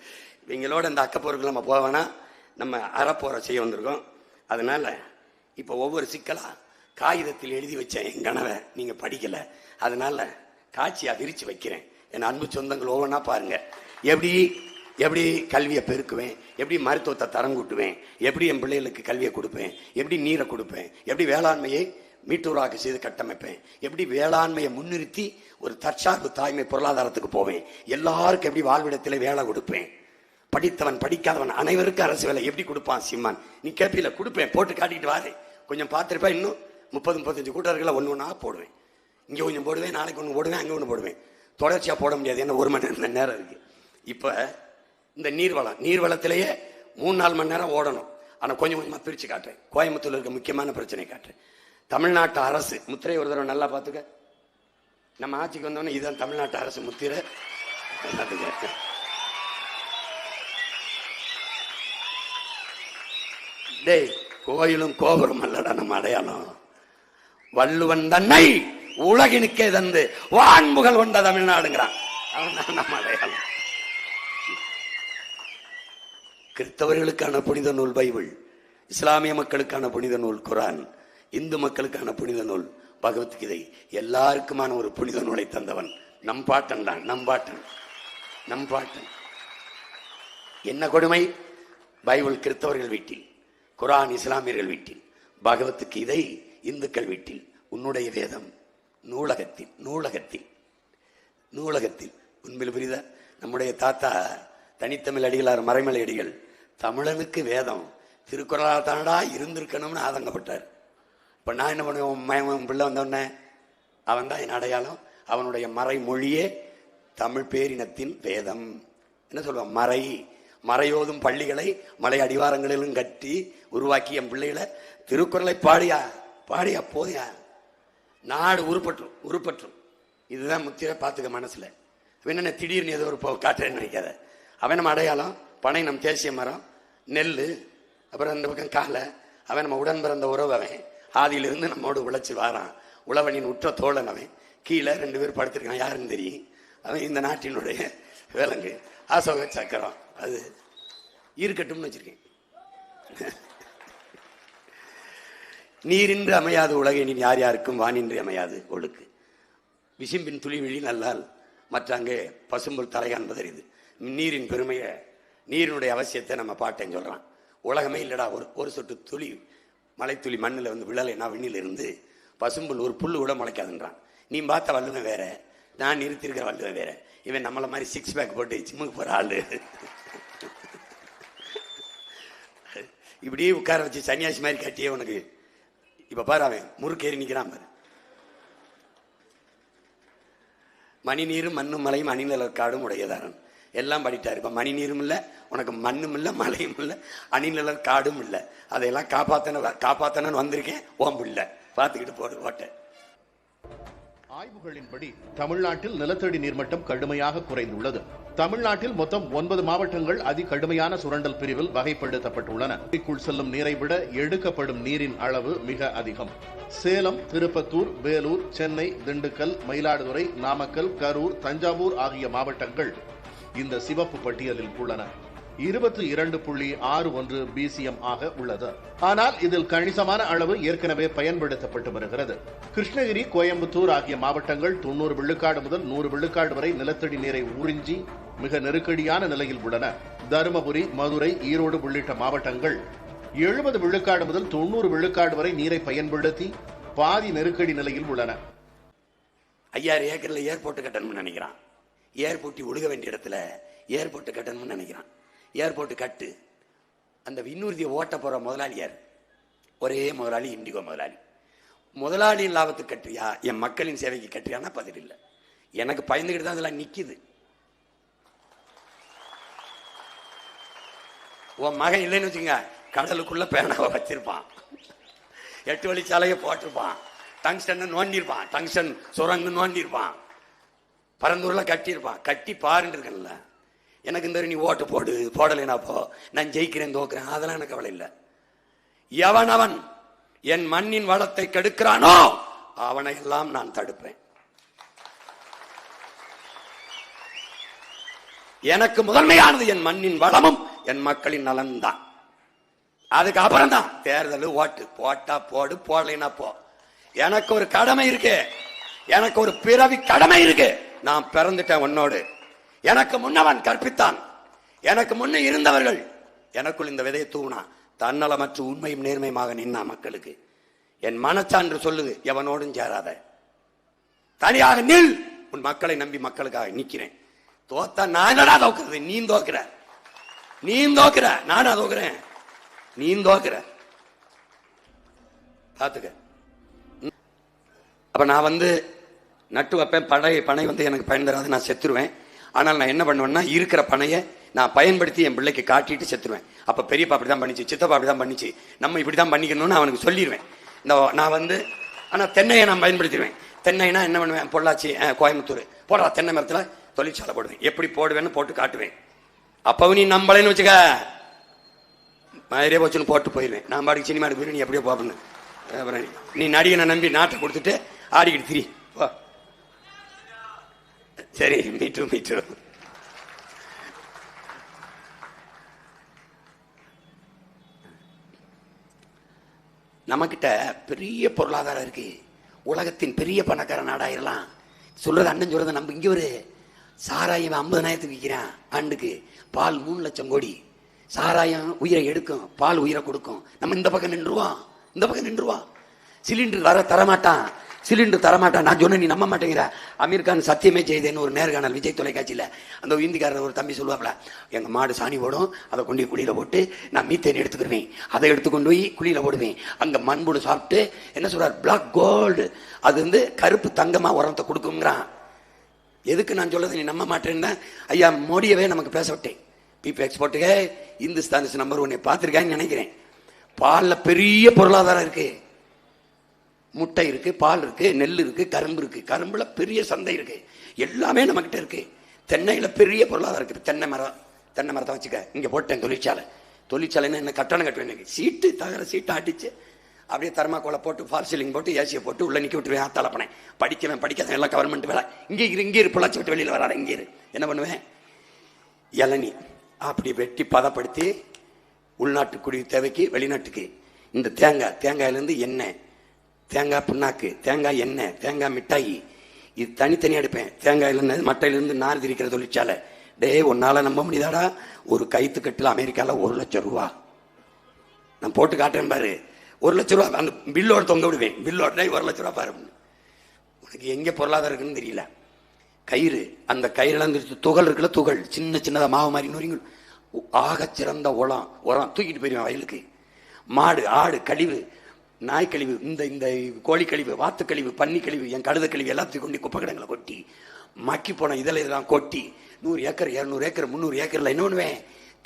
இவங்களோட இந்த அக்கப்போருக்கு நம்ம போவேன்னா நம்ம அறப்போரை செய்ய வந்திருக்கோம். அதனால இப்ப ஒவ்வொரு சிக்கலா காகிதத்தில் எழுதி வச்சேன். என் கனவை நீங்க படிக்கல, அதனால காட்சியா விரிச்சு வைக்கிறேன். என் அன்பு சொந்தங்கள் ஒவ்வொன்றா பாருங்க. எப்படி கல்வியை பெருக்குவேன், எப்படி மருத்துவத்தை தரம் கூட்டுவேன், எப்படி என் பிள்ளைகளுக்கு கல்வியை கொடுப்பேன், எப்படி நீரை கொடுப்பேன், எப்படி வேளாண்மையை மீட்டூராக செய்து கட்டமைப்பேன், எப்படி வேளாண்மையை முன்னிறுத்தி ஒரு தற்சார்பு தாய்மை பொருளாதாரத்துக்கு போவேன், எல்லாருக்கும் எப்படி வாழ்விடத்திலே வேலை கொடுப்பேன், படித்தவன் படிக்காதவன் அனைவருக்கும் அரசு வேலை எப்படி கொடுப்பான் சீமான். நீ கேப்பில கொடுப்பேன், போட்டு காட்டிட்டு வாரு. கொஞ்சம் பார்த்துருப்பேன். இன்னும் 30-35 கூட்டர்களை ஒன்று போடுவேன். இங்கே கொஞ்சம் போடுவேன், நாளைக்கு ஒன்று போடுவேன், அங்கே ஒன்று போடுவேன். தொடர்ச்சியா போட முடியாது, என்ன 1 மணி நேரம் இருக்கு. இப்ப இந்த நீர்வளத்திலேயே 3-4 மணி நேரம் ஓடணும். ஆனா கொஞ்சம் கொஞ்சமா பிரிச்சு காட்டுறேன். கோயம்புத்தூர்ல இருக்க முக்கியமான பிரச்சனை காட்டுறேன். தமிழ்நாட்டு அரசு முத்திரை ஒரு தடவை நல்லா பாத்துக்க. நம்ம ஆட்சிக்கு வந்தோடனே இதுதான் தமிழ்நாட்டு அரசு முத்திரை. டேய், கோயிலும் கோபுரம் அல்லடா நம்ம அடையாளம். வள்ளுவன் தன்னை உலகினுக்கே தந்து வான்புகள் கொண்ட தமிழ்நாடுங்கிறான். அவன் நம்ம அடையாளம். கிறிஸ்தவர்களுக்கான புனித நூல் பைபிள், இஸ்லாமிய மக்களுக்கான புனித நூல் குரான், இந்து மக்களுக்கான புனித நூல் பகவத்கீதை, எல்லாருக்குமான ஒரு புனித நூலை தந்தவன் நம் பாட்டன் தான். நம் பாட்டன். என்ன கொடுமை! பைபிள் கிறிஸ்தவர்கள் வீட்டில், குரான் இஸ்லாமியர்கள் வீட்டில், பகவத்கீதை இந்துக்கள் வீட்டில், உன்னுடைய வேதம் நூலகத்தில். உண்மையில் புரியுதா? நம்முடைய தாத்தா தனித்தமிழ் அடிகளார் மறைமலை அடிகள் தமிழனுக்கு வேதம் திருக்குறளால் தானடா இருந்திருக்கணும்னு ஆதங்கப்பட்டார். இப்ப நான் என்ன பண்ணுவேன்? பிள்ளை வந்தோடனே அவன் தான் என் அடையாளம். அவனுடைய மறைமொழியே தமிழ் பேரினத்தின் வேதம். என்ன சொல்லுவான்? மறையோதும் பள்ளிகளை மலை அடிவாரங்களிலும் கட்டி உருவாக்கி என் பிள்ளைகளை திருக்குறளை பாடியா போதியா நாடு உருப்பற்றும். இதுதான் முத்திரை. பார்த்துக்க மனசுல. என்ன திடீர்னு ஏதோ ஒரு காட்டுறேன்னு நினைக்காத. அவன் நம்ம அடையாளம். பனை நம் தேசிய மரம், நெல், அப்புறம் அந்த பக்கம் காலை, அவன் நம்ம உடன் பிறந்த உறவு. அவன் ஆதியிலிருந்து நம்மோடு உழைச்சி வாரான். உழவனின் உற்ற தோழன். அவன் கீழே 2 பேர் படுத்திருக்கான். யாருன்னு தெரியும்? அவன் இந்த நாட்டினுடைய விலங்கு அசோக சக்கரம். அது இருக்கட்டும்னு வச்சிருக்கேன். நீரின்றி அமையாது உலகினின் யார் யாருக்கும் வானின்றி அமையாது ஒழுக்கு. விசும்பின் துளி விழி நல்லால் மற்ற அங்கே பசும்புல் தலைகாண்பதறிது. நீரின் பெருமையை, நீரினுடைய அவசியத்தை நம்ம பாட்டேன்னு சொல்றான். உலகமே இல்லடா, ஒரு சொட்டு துளி மலை துளி மண்ணில் வந்து விழலைன்னா விண்ணில் இருந்து பசும்புல் ஒரு புல்லு கூட முளைக்காதுன்றான். நீ பார்த்த வல்லுவன் வேற, நான் நிறுத்திருக்கிற வல்லுவன் வேற. இவன் நம்மளை மாதிரி 6 பேக் போட்டு ஜிம்முக்கு போற ஆளு. இப்படியே உட்கார வச்சு சன்னியாசி மாதிரி கட்டியே உனக்கு. இப்ப பாரு, அவன் முறுக்கேறி நிக்கிறான் பாரு. மணி நீரும் மண்ணும் மலையும் அணிநிழல் காடும் உடையதாரன். எல்லாம் படிட்டாரு. இப்ப மணி நீரும் இல்ல, உனக்கு மண்ணும் இல்ல, மலையும் இல்ல, அணிநிழல் காடும் இல்ல. அதையெல்லாம் காப்பாத்தனு வந்திருக்கேன். ஓம்பு இல்ல, பார்த்துக்கிட்டு போடு ஓட்ட. ஆய்வுகளின்படி தமிழ்நாட்டில் நிலத்தடி நீர்மட்டம் கடுமையாக குறைந்துள்ளது. தமிழ்நாட்டில் மொத்தம் 9 மாவட்டங்கள் அதிகடுமையான சுரண்டல் பிரிவில் வகைப்படுத்தப்பட்டுள்ளன. நதிக்குள் செல்லும் நீரை விட எடுக்கப்படும் நீரின் அளவு மிக அதிகம். சேலம், திருப்பத்தூர், வேலூர், சென்னை, திண்டுக்கல், மயிலாடுதுறை, நாமக்கல், கரூர், தஞ்சாவூர் ஆகிய மாவட்டங்கள் இந்த சிவப்பு பட்டியலில் உள்ளன. 22.61 BCM ஆக உள்ளது. ஆனால் இதில் கணிசமான அளவு ஏற்கனவே பயன்படுத்தப்பட்டு வருகிறது. கிருஷ்ணகிரி, கோயம்புத்தூர் ஆகிய மாவட்டங்கள் 90 விழுக்காடு முதல் 100 விழுக்காடு வரை நிலத்தடி நீரை உறிஞ்சி மிக நெருக்கடியான நிலையில் உள்ளன. தருமபுரி, மதுரை, ஈரோடு உள்ளிட்ட மாவட்டங்கள் 70 விழுக்காடு முதல் 90 விழுக்காடு வரை நீரை பயன்படுத்தி பாதி நெருக்கடி நிலையில் உள்ளன. 5000 ஏக்கர்ல ஏர்போர்ட் கட்டணும்னு நினைக்கிறான். ஏர்போர்ட் ஒழுக வேண்டிய இடத்துல ஏர்போர்ட் கட்டணும்னு நினைக்கிறான். ஏர்போர்ட் கட்டு. அந்த விண்ணூர்தியை ஓட்ட போற முதலாளி யார்? ஒரே முதலாளி, இண்டிகோ முதலாளி. முதலாளியின் லாபத்துக்கு கட்டுறியா, என் மக்களின் சேவைக்கு கட்டுறியான்னா பதில் இல்லை. எனக்கு பயந்துகிட்டு தான் அதெல்லாம் நிக்குது. உன் மகன் இல்லைன்னு வச்சுங்க, கடலுக்குள்ள பேனாவை வச்சிருப்பான், 8 வழிச்சாலையை போட்டிருப்பான், டங்ஸ்டன் நோண்டிருப்பான், டங்ஸ்டன் சுரங்கு நோண்டிருப்பான், பரந்தூர்ல கட்டியிருப்பான். கட்டி பாருன்னு இருக்கல. எனக்கு இந்த நீ ஓட்டு போடு, போடலைனா போ, நான் ஜெயிக்கிறேன் தோக்குறேன், அதெல்லாம் எனக்கு கவலை இல்லை. எவனவன் என் மண்ணின் வளத்தை கெடுக்கிறானோ அவனை எல்லாம் நான் தடுப்பேன். எனக்கு முதன்மையானது என் மண்ணின் வளமும் என் மக்களின் நலன் தான். அதுக்கு அப்புறம் தான் தேர்தல், ஓட்டு. போட்டா போடு, போடலைனா போ. எனக்கு ஒரு கடமை இருக்கு, எனக்கு ஒரு பிறவி கடமை இருக்கு. நான் பிறந்துட்டேன் உன்னோடு. எனக்கு முன்னவன் கற்பித்தான், எனக்கு முன்ன இருந்தவர்கள் எனக்குள் இந்த விதையை தூணா. தன்னலமற்ற உண்மையும் நேர்மையுமாக நின்னா மக்களுக்கு. என் மனச்சான்று சொல்லுது, எவனோடும் சேராத, தனியாக நில். உன் மக்களை நம்பி மக்களுக்காக நிக்கிறேன். தோத்தா நானடா தோக்குறது, நீ தோக்குற, நீ தோக்குற, நானா தோக்குறேன், நீ தோக்குற, பாத்துக்க. அப்ப நான் நட்டு வைப்பேன். பனை எனக்கு பயன் தராது, நான் செத்துருவேன். ஆனால் நான் என்ன பண்ணுவேன்னா, இருக்கிற பனையை நான் பயன்படுத்தி என் பிள்ளைக்கு காட்டிட்டு செத்துருவேன். அப்ப பெரியப்பா அப்படிதான் பண்ணிச்சு, சித்தப்பா அப்படிதான் பண்ணிச்சு, நம்ம இப்படிதான் பண்ணிக்கணும்னு அவனுக்கு சொல்லிடுவேன். நான் ஆனா தென்னையை நான் பயன்படுத்திடுவேன். தென்னைனா என்ன பண்ணுவேன், பொள்ளாச்சி, கோயம்புத்தூர் போடுறா தென்னை மரத்துல தொழிற்சாலை போடுவேன். எப்படி போடுவேன்னு போட்டு காட்டுவேன். அப்பவும் நீ நம்பலைன்னு வச்சுக்க, மாதிரியே போச்சுன்னு போட்டு போயிடுவேன். நான் பாட்டுக்கு சினிமா எடுக்க நீ எப்படியோ போப்பண்ணு. நீ நடிகனை நம்பி நாட்டை கொடுத்துட்டு ஆடிக்கிட்டு திரி போ. சரி, மீட்டு மீட்டு. நம்மகிட்ட பெரிய பொருளாதாரம் இருக்கு, உலகத்தின் பெரிய பணக்கார நாடாயிரலாம். சொல்றது அண்ணன் சொல்றது நம்ம இங்க ஒரு சாராயம் 50,000 விற்கிறான் ஆண்டுக்கு. பால் 3 லட்சம் கோடி. சாராயம் உயிரை எடுக்கும், பால் உயிரை கொடுக்கும். நம்ம இந்த பக்கம் நின்றுவான். சிலிண்டர் வர தரமாட்டான், சிலிண்டர் தரமாட்டான். நான் சொன்ன நீ நம்ப மாட்டேங்கிற. அமீர் கான் சத்தியமே செய்தேன்னு ஒரு நேர்காணல் விஜய் தொலைக்காட்சியில் அந்த இந்திக்காரர் ஒரு தம்பி சொல்லுவாப்ல, எங்க மாடு சாணி போடும், அதை கொண்டு போய் குழியில போட்டு நான் மீத்தேன் எடுத்துக்கிடுவேன், அதை எடுத்து கொண்டு போய் குழியில போடுவேன். அங்க மண்புடு சாப்பிட்டு என்ன சொல்றாரு, பிளாக் கோல்டு, அது கருப்பு தங்கமா உரத்தை கொடுக்குங்கிறான். எதுக்கு நான் சொல்றது நீ நம்ப மாட்டேன்னா, ஐயா மோடியவே நமக்கு பேச விட்டேன். பீப் எக்ஸ்போர்ட்டுக்கு இந்துஸ்தான் நம்பர் 1 பார்த்திருக்கான்னு நினைக்கிறேன். பால்ல பெரிய பொருளாதாரம் இருக்கு. முட்டை இருக்கு, பால் இருக்கு, நெல் இருக்கு, கரும்பு இருக்கு. கரும்புல பெரிய சந்தை இருக்கு. எல்லாமே நம்ம கிட்ட இருக்கு. தென்னையில பெரிய பொருளாதாரம் இருக்கு. தென்னை மரத்தை வச்சுக்க, இங்க போட்டேன் தொழிற்சாலை. தொழிற்சாலைன்னு என்ன கட்டணம் கட்டுவேன், சீட்டு தகர சீட்டு அடிச்சு அப்படியே தர்மாக்கோலை போட்டு ஃபால் சீலிங் போட்டு ஏசியை போட்டு உள்ள நிற்க விட்டுருவேன். ஆத்தாலப்பனேன் படிக்கிறேன் படிக்காத எல்லாம் கவர்மெண்ட் வேலை, இங்கே இரு பிள்ளாச்சி விட்டு வெளியில் வராத, இங்கே இரு. என்ன பண்ணுவேன், இளநீ அப்படி வெட்டி பதப்படுத்தி உள்நாட்டு குடி தேவைக்கு வெளிநாட்டுக்கு இந்த தேங்காயிலேருந்து எண்ணெய், தேங்காய் புண்ணாக்கு, தேங்காய் எண்ணெய், தேங்காய் மிட்டாயி, இது தனித்தனியாக எடுப்பேன். தேங்காயிலேருந்து மட்டையிலேருந்து நார் திரிக்கிற தொழிற்சாலை. டே உன்னால நம்ப முடியாதா, ஒரு கைத்து கட்டில் அமெரிக்காவில் 1 லட்சம் ரூபா. நான் போட்டு காட்டுறேன் பாரு, 1 லட்சம் ரூபா அந்த பில்லோட தொங்க விடுவேன். பில்லோட 1 லட்சம் ரூபா பாரு. உனக்கு எங்கே பொருளாதாரம் இருக்குன்னு தெரியல. கயிறு, அந்த கயிறுல துகள் இருக்குல்ல, துகள் சின்ன சின்னதாக மாவு மாதிரி நொறிங்கள், ஆக சிறந்த உரம் தூக்கிட்டு போயிருவேன் வயலுக்கு. மாடு ஆடு கழிவு, நாய் கழிவு, இந்த கோழி கழிவு, வாத்து கழிவு, பன்னி கழிவு, என் கழுத கழிவு எல்லாத்தையும் கொண்டு குப்பை கிடங்களை கொட்டி மக்கி போன இதில் இதெல்லாம் கொட்டி 100 ஏக்கர் 200 ஏக்கர் 300 ஏக்கர்ல என்ன பண்ணுவேன்,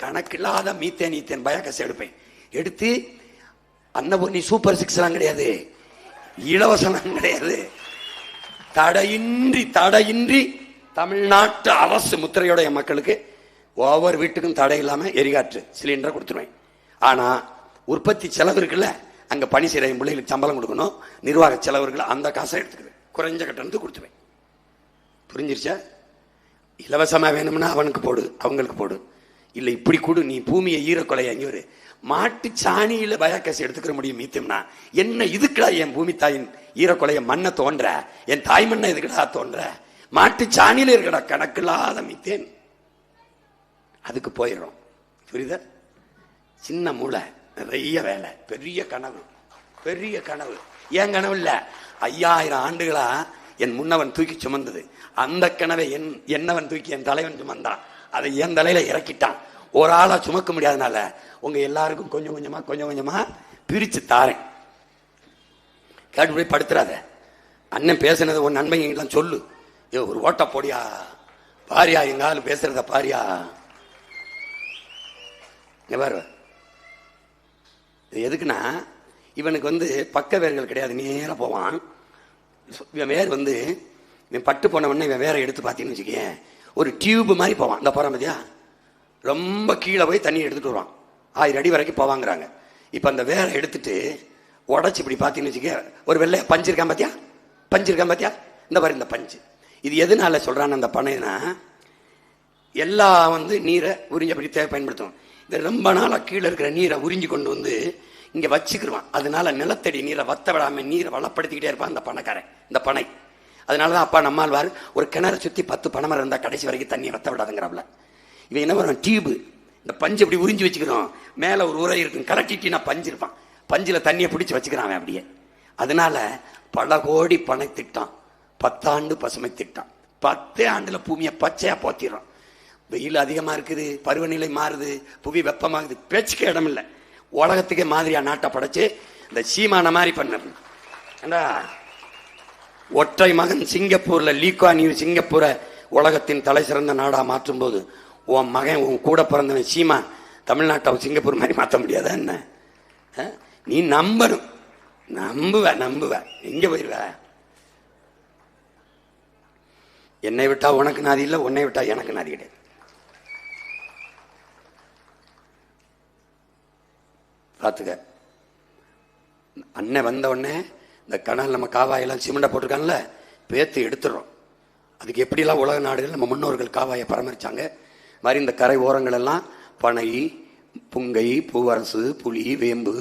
கணக்கில்லாத மீத்தேன் பயாக்கசை எடுப்பேன். எடுத்து அன்னபூர்ணி சூப்பர் 6 எல்லாம் கிடையாது, இலவசம் கிடையாது, தடையின்றி தமிழ்நாட்டு அரசு முத்திரையோட என் மக்களுக்கு ஒவ்வொரு வீட்டுக்கும் தடை இல்லாம எரிகாற்று சிலிண்டர் கொடுத்துருவேன். ஆனா உற்பத்தி செலவு இருக்குல்ல, அங்க பணி செய்யற என் பிள்ளைகளுக்கு சம்பளம் கொடுக்கணும், நிர்வாக செலவு இருக்குல்ல, அந்த காசை எடுத்துக்குவேன், குறைஞ்ச கட்டணத்துக்கு கொடுத்துருவேன். புரிஞ்சிருச்சா? இலவசமா வேணும்னா அவனுக்கு போடு, அவங்களுக்கு போடு, இல்ல இப்படி கொடு, நீ பூமியை ஈரக்கொலைய அங்கே ஒரு மாட்டு சாணியில பயாக்கசி எடுத்துக்கிற முடியும் மீத்தம்னா என்ன, இதுக்குடா என் பூமி தாயின் ஈரக்கொலைய மண்ணை தோன்ற, என் தாய் மண்ணை எதுக்குடா தோன்ற, மாட்டு சாணியில இருக்கடா கணக்கில்லாத மீத்தேன், அதுக்கு போயிடும். புரியுதா? சின்ன மூளை, நிறைய வேலை, பெரிய கனவு. ஏன் கனவு இல்ல, 5000 ஆண்டுகளா என் முன்னவன் தூக்கி சுமந்தது. அந்த கனவை என்னவன் தூக்கி என் தலைவன் சுமந்தான், அதை என் தலையில இறக்கிட்டான். ஒரு ஆளா சுமக்க முடியாதனால உங்க எல்லாருக்கும் கொஞ்சம் கொஞ்சமா பிரிச்சு தாரேன். கேட்டு போய் படுத்துறாத. அண்ணன் பேசுனது உன் நண்பங்கெல்லாம் சொல்லு, ஒரு ஓட்ட போடியா பாரியா, எங்க ஆளு பேசுறத பாரியா. பாரு, இது எதுக்குன்னா இவனுக்கு பக்க வேர்கள் கிடையாது, நேரம் போவான். இவன் வேர் இவன் பட்டு போனவொடனே இவன் வேற எடுத்து பார்த்தீங்கன்னு வச்சுக்கேன், ஒரு டியூப் மாதிரி போவான். இந்த போறான் பார்த்தியா, ரொம்ப கீழே போய் தண்ணி எடுத்துட்டு வருவான், 1000 அடி வரைக்கும் போவாங்கிறாங்க. இப்போ அந்த வேரை எடுத்துட்டு உடச்சி இப்படி பார்த்தீங்கன்னு வச்சுக்க, ஒரு வெள்ளை பஞ்சு இருக்கான் பார்த்தியா, இந்த மாதிரி இந்த பஞ்சு. இது எதனால சொல்றான்னு அந்த பனைனா, எல்லாம் நீரை உறிஞ்சபடி தேவை பயன்படுத்தும். இந்த ரொம்ப நாளா கீழே இருக்கிற நீரை உறிஞ்சி கொண்டு இங்க வச்சுக்கிடுவான். அதனால நிலத்தடி நீரை வத்த விடாம நீரை வளப்படுத்திக்கிட்டே இருப்பான் அந்த பனைக்காரன், இந்த பனை. அதனாலதான் அப்பா நம்மாழ்வார் ஒரு கிணறு சுத்தி 10 பனைமரம் இருந்தா கடைசி வரைக்கும் தண்ணியை வத்த விடாதுங்கிறாப்ல. இவன் என்ன பண்ணுவான், டியூபு, இந்த பஞ்சு இப்படி உறிஞ்சி வச்சுக்கிறோம், மேல ஒரு உரை இருக்கும், கலட்டினா பஞ்சு இருப்பான், பஞ்சுல தண்ணியை பிடிச்சி வச்சுக்கிறான் அவன் அப்படியே. அதனால பல கோடி பனை திட்டம், 10 ஆண்டு பசுமை திட்டம், 10 ஆண்டுல பூமியை பச்சையா போத்திடுறோம். வெயில் அதிகமா இருக்குது, பருவநிலை மாறுது, புவி வெப்பமாகுது, பேச்சுக்க இடம் இல்லை. உலகத்துக்கே மாதிரியா நாட்டை படைச்சு இந்த சீமான மாதிரி பண்ணணும். ஒற்றை மகன் சிங்கப்பூர்ல லீக்வான் யூ சிங்கப்பூரை உலகத்தின் தலை சிறந்த நாடா மாற்றும் போது உன் மகன் உன் கூட பிறந்தவன் சீமா தமிழ்நாட்டை சிங்கப்பூர் மாதிரி மாற்ற முடியாதா என்ன? நீ நம்பணும், நம்புவ எங்க போயிருவ? என்னை விட்டா உனக்கு நாதி இல்லை, உன்னை விட்டா எனக்கு நாதி கிடையாது. பார்த்துக்க. அண்ணன் வந்த உடனே இந்த கனல் நம்ம காவாயெல்லாம் சிமெண்டை போட்டிருக்காங்கல்ல, பேத்து எடுத்துடுறோம். அதுக்கு எப்படிலாம் உலக நாடுகள் நம்ம முன்னோர்கள் காவாயை பராமரிச்சாங்க மாதிரி இந்த கரை ஓரங்கள் எல்லாம் பனை, புங்கை, பூவரசு, புளி, வேம்பு,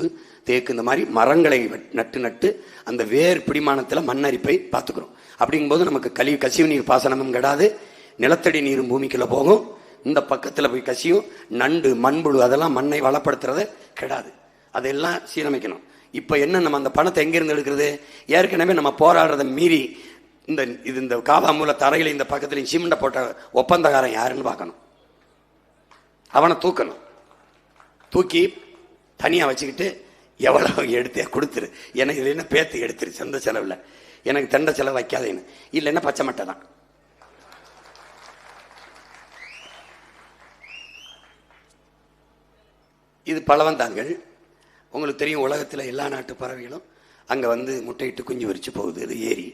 தேக்கு, இந்த மாதிரி மரங்களை நட்டு அந்த வேர் பிடிமானத்தில் மண்ணரிப்பை பார்த்துக்கிறோம். அப்படிங்கும்போது நமக்கு கசிவு நீர் பாசனமும் கிடாது, நிலத்தடி நீரும் பூமிக்குள்ள போகும், இந்த பக்கத்தில் போய் கசியும், நண்டு மண்புழு அதெல்லாம் மண்ணை வளப்படுத்துறத கிடாது. அதெல்லாம் சீரமைக்கணும். இப்போ என்ன, நம்ம அந்த பணத்தை எங்கிருந்து எடுக்கிறது? ஏற்கனவே நம்ம போராடுறதை மீறி இந்த காவா மூல தரையில இந்த பக்கத்துல சிமெண்ட போட்ட ஒப்பந்தக்காரன் யாருன்னு பார்க்கணும், அவனை தூக்கணும். தூக்கி தனியா வச்சுக்கிட்டு எவ்வளவு எடுத்து கொடுத்துரு, எனக்கு இது என்ன பேத்து எடுத்துரு, சொந்த செலவுல எனக்கு தண்ட செலவு வைக்காதேன்னு. இல்லைன்னா பச்சை மட்டை தான். இது பழவந்தாங்கள். உங்களுக்கு தெரியும், உலகத்தில் எல்லா நாட்டு பறவைகளும் அங்கே முட்டையிட்டு குஞ்சு வரிச்சு போகுது. இது ஏரி.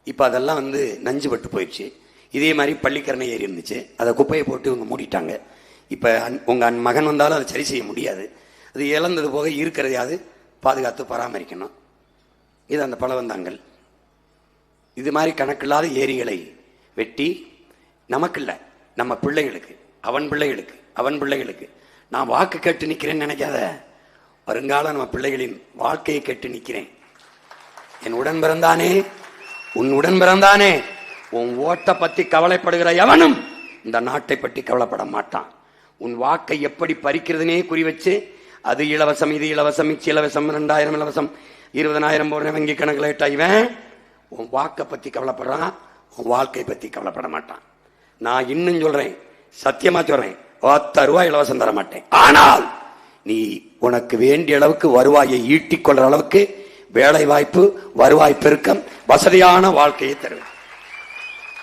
இப்போ அதெல்லாம் நஞ்சு பட்டு போயிடுச்சு. இதே மாதிரி பள்ளிக்கரணை ஏரி இருந்துச்சு, அதை குப்பையை போட்டு இவங்க மூடிட்டாங்க. இப்போ உங்கள் மகன் வந்தாலும் அதை சரி செய்ய முடியாது. அது இழந்தது போக இருக்கிறதையாவது பாதுகாத்து பராமரிக்கணும். இது அந்த பலவந்தாங்கள். இது மாதிரி கணக்கில்லாத ஏரிகளை வெட்டி நமக்கு இல்லை, நம்ம பிள்ளைகளுக்கு, அவன் பிள்ளைகளுக்கு நான் வாக்கு கேட்டு நிற்கிறேன்னு நினைக்காத. வருங்காலம் நம்ம பிள்ளைகளின் வாழ்க்கையை கேட்டு நிற்கிறேன். என் உடன் பிறந்தானே, உன் உடன் பிறந்தானே, உன் ஓட்டை பத்தி கவலைப்படுகிற எவனும் இந்த நாட்டை பற்றி கவலைப்பட மாட்டான். உன் வாக்கை எப்படி பறிக்கிறதுனே குறி வச்சு அது இலவசம், இது இலவசம், மிச்சி இலவசம், 2000 இலவசம், 20,000 போடுற வங்கி கணக்கில் இவன் உன் வாக்கை பத்தி கவலைப்படுறான், உன் வாழ்க்கை பத்தி கவலைப்பட மாட்டான். நான் இன்னும் சொல்றேன், சத்தியமா சொல்றேன், 10 ரூபாய் இலவசம் தர மாட்டேன். ஆனால் நீ உனக்கு வேண்டிய அளவுக்கு வருவாயை ஈட்டிக் கொள்ற அளவுக்கு வேலை வாய்ப்பு, வருவாய் பெருக்கம், வசதியான வாழ்க்கையை தருவேன்.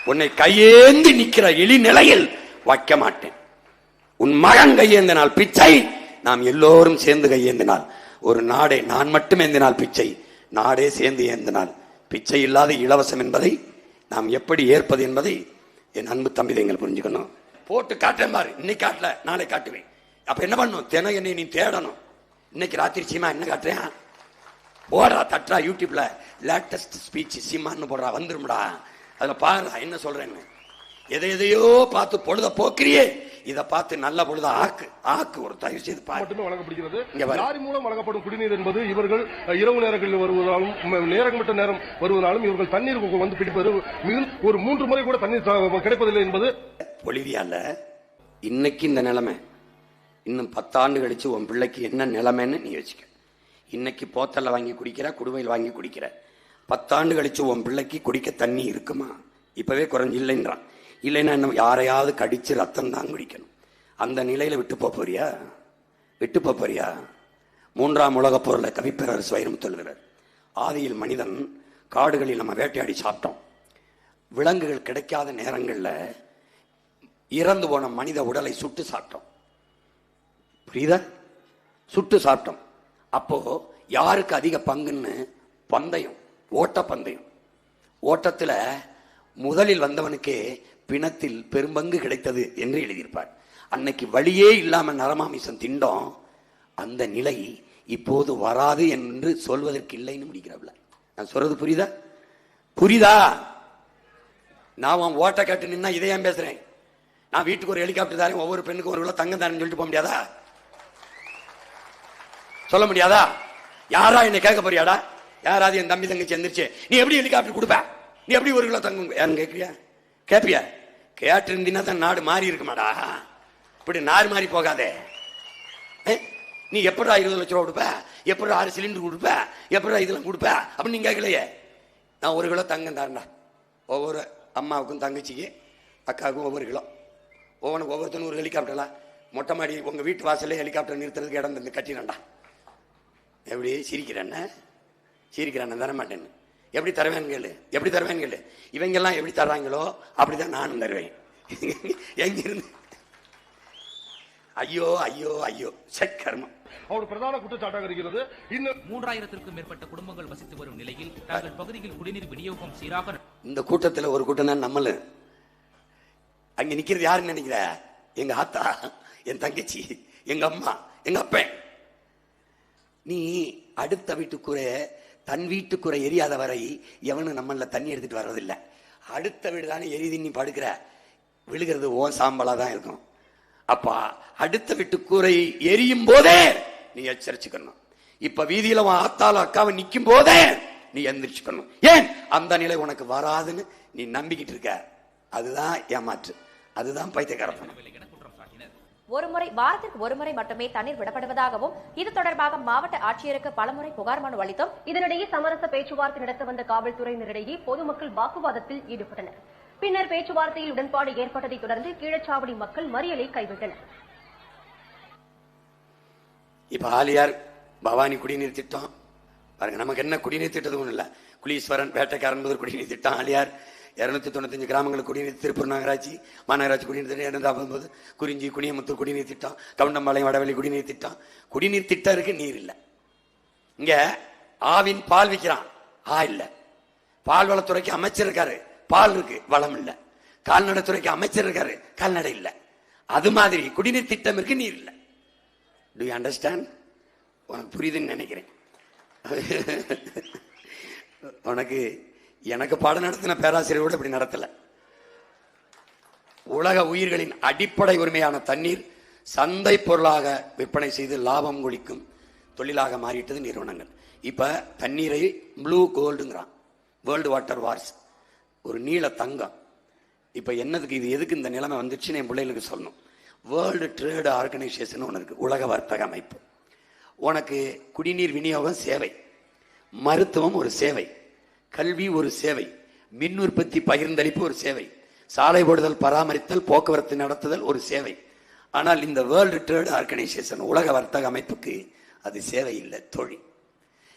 உன்னை கையேந்தி நிற்கிற எளி நிலையில் வைக்க மாட்டேன். உன் மகன் கையேந்தினால் பிச்சை, நாம் எல்லோரும் சேர்ந்து கையேந்தினால், ஒரு நாடே நான் மட்டும் ஏந்தினால் பிச்சை, நாடே சேர்ந்து ஏந்தினால் பிச்சை இல்லாத இலவசம் என்பதை நாம் எப்படி ஏற்பது என்பதை என் அன்பு தம்பிதைங்கள் புரிஞ்சுக்கணும். போட்டு காட்டுறேன் பாரு, இன்னைக்கு காட்டல நாளை காட்டுவேன். அப்ப என்ன பண்ணும், தினம் என்னை நீ தேடணும். இன்னைக்கு ராத்திரி சீமா என்ன காட்டுறேன், போடுறா, தட்டுறா, யூடியூப்ல லேட்டஸ்ட் ஸ்பீச் சீமான்னு போடுறா, வந்துரும்டா, அதுல பாருடா என்ன சொல்றேன்னு. எதையோ பார்த்து பொழுத போக்கிறியே, இதை பார்த்து நல்ல பொழுத ஆக்கு ஒரு தயவு செய்து மட்டுமே வழங்கப்படுகிறது. லாரி மூலம் வழங்கப்படும் குடிநீர் என்பது இவர்கள் இரவு நேரங்களில் வருவதாலும் நேரமற்ற நேரம் வருவதாலும் இவர்கள் தண்ணீர் வந்து பிடிப்பது ஒரு 3 முறை கூட தண்ணீர் கிடைப்பதில்லை என்பது பொலிவியால. இன்னைக்கு இந்த நிலைமை, இன்னும் 10 ஆண்டு கழிச்சு உன் பிள்ளைக்கு என்ன நிலைமைன்னு நீ வச்சுக்க. இன்னைக்கு போத்தல்ல வாங்கி குடிக்கிற, குடுவையில் வாங்கி குடிக்கிற, 10 ஆண்டு கழிச்சு உன் பிள்ளைக்கு குடிக்க தண்ணி இருக்குமா? இப்பவே குறைஞ்சு இல்லைன்றான். இல்லைன்னா இன்னும் யாரையாவது கடிச்சு ரத்தம் தான் குடிக்கணும். அந்த நிலையில விட்டு போறியா? 3ஆம் உலகப் போர்ல கவிப்பேரரசு வைரமுத்து சொல்கிறார், ஆதியில் மனிதன் காடுகளில் நம்ம வேட்டையாடி சாப்பிட்டோம். விலங்குகள் கிடைக்காத நேரங்கள்ல இறந்து போன மனித உடலை சுட்டு சாப்பிட்டோம். புரியுதா? சுட்டு சாப்பிட்டோம். அப்போ யாருக்கு அதிக பங்குன்னு பந்தயம், ஓட்ட பந்தயம். ஓட்டத்துல முதலில் வந்தவனுக்கே பிணத்தில் பெரும்பங்கு கிடைத்தது என்று எழுதியிருப்பார். அன்னைக்கு வழியே இல்லாம நரமாமிசம் திண்டோம். அந்த நிலை இப்போது வராது என்று சொல்வதற்கு இல்லைன்னு முடிக்கிறவள. நான் சொல்றது புரியுதா? நான் உன் ஓட்ட கேட்டு நின்னா இதை ஏன் பேசுறேன்? நான் வீட்டுக்கு ஒரு ஹெலிகாப்டர் தாரேன், ஒவ்வொரு பெண்ணுக்கும் ஒரு கிலோ தங்கம் தாரேன்னு சொல்லிட்டு போக முடியாதா? சொல்ல முடியாதா? யாரா என்னை கேட்க போறியாடா? யாராவது என் தம்பி தங்கச்சி எந்திரிச்சு நீ எப்படி ஹெலிகாப்டர் கொடுப்ப, நீ எப்படி 1 கிலோ தங்கம் யாரும் கேட்கிறியா? கேப்பியா? கேட்டு இருந்தீங்கன்னா தான் நாடு மாறி இருக்குமாடா. இப்படி நாடு மாறி போகாதே. நீ எப்படா 20 லட்சம் ரூபா கொடுப்ப, எப்படா 6 சிலிண்டர் கொடுப்ப, எப்படா இதெல்லாம் கொடுப்ப அப்படின்னு நீங்க கேட்கலையே. நான் 1 கிலோ தங்கம் தாரேன்டா, ஒவ்வொரு அம்மாவுக்கும் தங்கச்சிக்கு அக்காவுக்கும் ஒவ்வொரு கிலோ, ஒவ்வொருத்தனும் ஒரு ஹெலிகாப்டர்லாம் மொட்டை மாடி உங்க வீட்டு வாசல்ல ஹெலிகாப்டர் நிறுத்துறதுக்கு இடம் தந்து கட்டினண்டா. எப்படி சிரிக்கிறான் தர மாட்டேன்னு. எப்படி தருவேன் கேளு. இவங்க எல்லாம் எப்படி தர்றாங்களோ அப்படிதான் நானும் தருவேன். எங்கிருந்து? ஐயோ ஐயோ ஐயோ சக்கர்மம். அவருடைய பிரதான குற்றச்சாட்டாக இருக்கிறது. இன்னும் 3000த்திற்கும் மேற்பட்ட குடும்பங்கள் வசித்து வரும் நிலையில் தங்கள் பகுதியில் குடிநீர் விநியோகம் சீராக. இந்த கூட்டத்தில் ஒரு கூட்டம் தான் நம்மளும். அங்க நிக்கிறது யாருன்னு நினைக்கிற? எங்க ஆத்தா, என் தங்கச்சி, எங்க அம்மா, எங்க அப்பன். நீ அடுத்த வீட்டுக்குறை, தன் வீட்டுக்குறை எரியாத வரை எவனும் நம்மள தண்ணி எடுத்துட்டு வர்றதில்லை. அடுத்த வீடு தானே எரியுது, நீ படுக்கிற, விழுகிறது ஓ சாம்பலா தான் இருக்கும். அப்பா அடுத்த வீட்டுக்குறை எரியும் போதே நீ எச்சரிச்சுக்கணும். இப்ப வீதியில உன் ஆத்தால அக்காவை நிக்கும் போதே நீ எந்திரிச்சுக்கணும். ஏன் அந்த நிலை உனக்கு வராதுன்னு நீ நம்பிக்கிட்டு இருக்க. அதுதான் ஏமாற்று, அதுதான் பைத்தியக்காரத்தனம். வாரத்திற்கு ஒரு முறை மட்டுமே தண்ணீர் விடப்படுவதாகவும் இது தொடர்பாக மாவட்ட ஆட்சியருக்கு பலமுறை புகார் மனு அளித்தும் இதனிடையே சமரச பேச்சுவார்த்தை நடத்த வந்த காவல்துறையினரிடையே பொதுமக்கள் வாக்குவாதத்தில் ஈடுபட்டனர். பின்னர் பேச்சுவார்த்தையில் உடன்பாடு ஏற்பட்டதை தொடர்ந்து கீழச்சாவடி மக்கள் மறியலை கைவிட்டனர். இப்ப ஆலியார் பவானி குடிநீர் திட்டம் பாருங்க, நமக்கு என்ன குடிநீர் திட்டது ஒண்ணு இல்ல. குலீஸ்வரன், வேட்டைக்காரன் முதல் குடிநீர் திட்டம், ஆலியார் 295 கிராமங்களுக்கு குடிநீர், திருப்பூர் நகராட்சி, மாநகராட்சி குடிநீர் திட்டம் 259, குறிஞ்சி, குனியமுத்தூர் குடிநீர் திட்டம், கவுண்டம்பாளையம், வடவெளி குடிநீர் திட்டம். குடிநீர் திட்டம் இருக்கு, நீர் இல்ல. இங்க ஆவின் பால் விற்கிறான், இல்ல. பால்வளத்துறைக்கு அமைச்சர் இருக்காரு, பால் இருக்கு, வளம் இல்ல. கால்நடைத்துறைக்கு அமைச்சர் இருக்காரு, கால்நடை இல்ல. அது மாதிரி குடிநீர் திட்டம் இருக்கு, நீர் இல்லை. To you understand? உனக்கு புரியுதுன்னு நினைக்கிறேன். உனக்கு எனக்கு பாடம் நடத்தின பேராசிரியர் கூட இப்படி நடத்தல. உலக உயிர்களின் அடிப்படை உரிமையான தண்ணீர் சந்தை பொருளாக விற்பனை செய்து லாபம் குளிக்கும் தொழிலாக மாறிட்டது நிறுவனங்கள். இப்ப தண்ணீரை ப்ளூ கோல்டுங்கிறான், வேர்ல்டு வாட்டர் வார்ஸ், ஒரு நீல தங்கம். இப்ப என்னதுக்கு இது, எதுக்கு இந்த நிலைமை வந்துச்சுன்னு என் பிள்ளைகளுக்கு சொல்லணும். வேர்ல்டு ட்ரேட் ஆர்கனைசேஷன் ஒன்று இருக்கு, உலக வர்த்தக அமைப்பு. உனக்கு குடிநீர் விநியோகம் சேவை, மருத்துவம் ஒரு சேவை, கல்வி ஒரு சேவை, மின் உற்பத்தி பகிர்ந்தளிப்பு ஒரு சேவை, சாலை போடுதல் பராமரித்தல் போக்குவரத்து நடத்துதல் ஒரு சேவை. ஆனால் இந்த வேர்ல்டு ட்ரேட் ஆர்கனைசேஷன் உலக வர்த்தக அமைப்புக்கு அது சேவை இல்லை, தொழில்.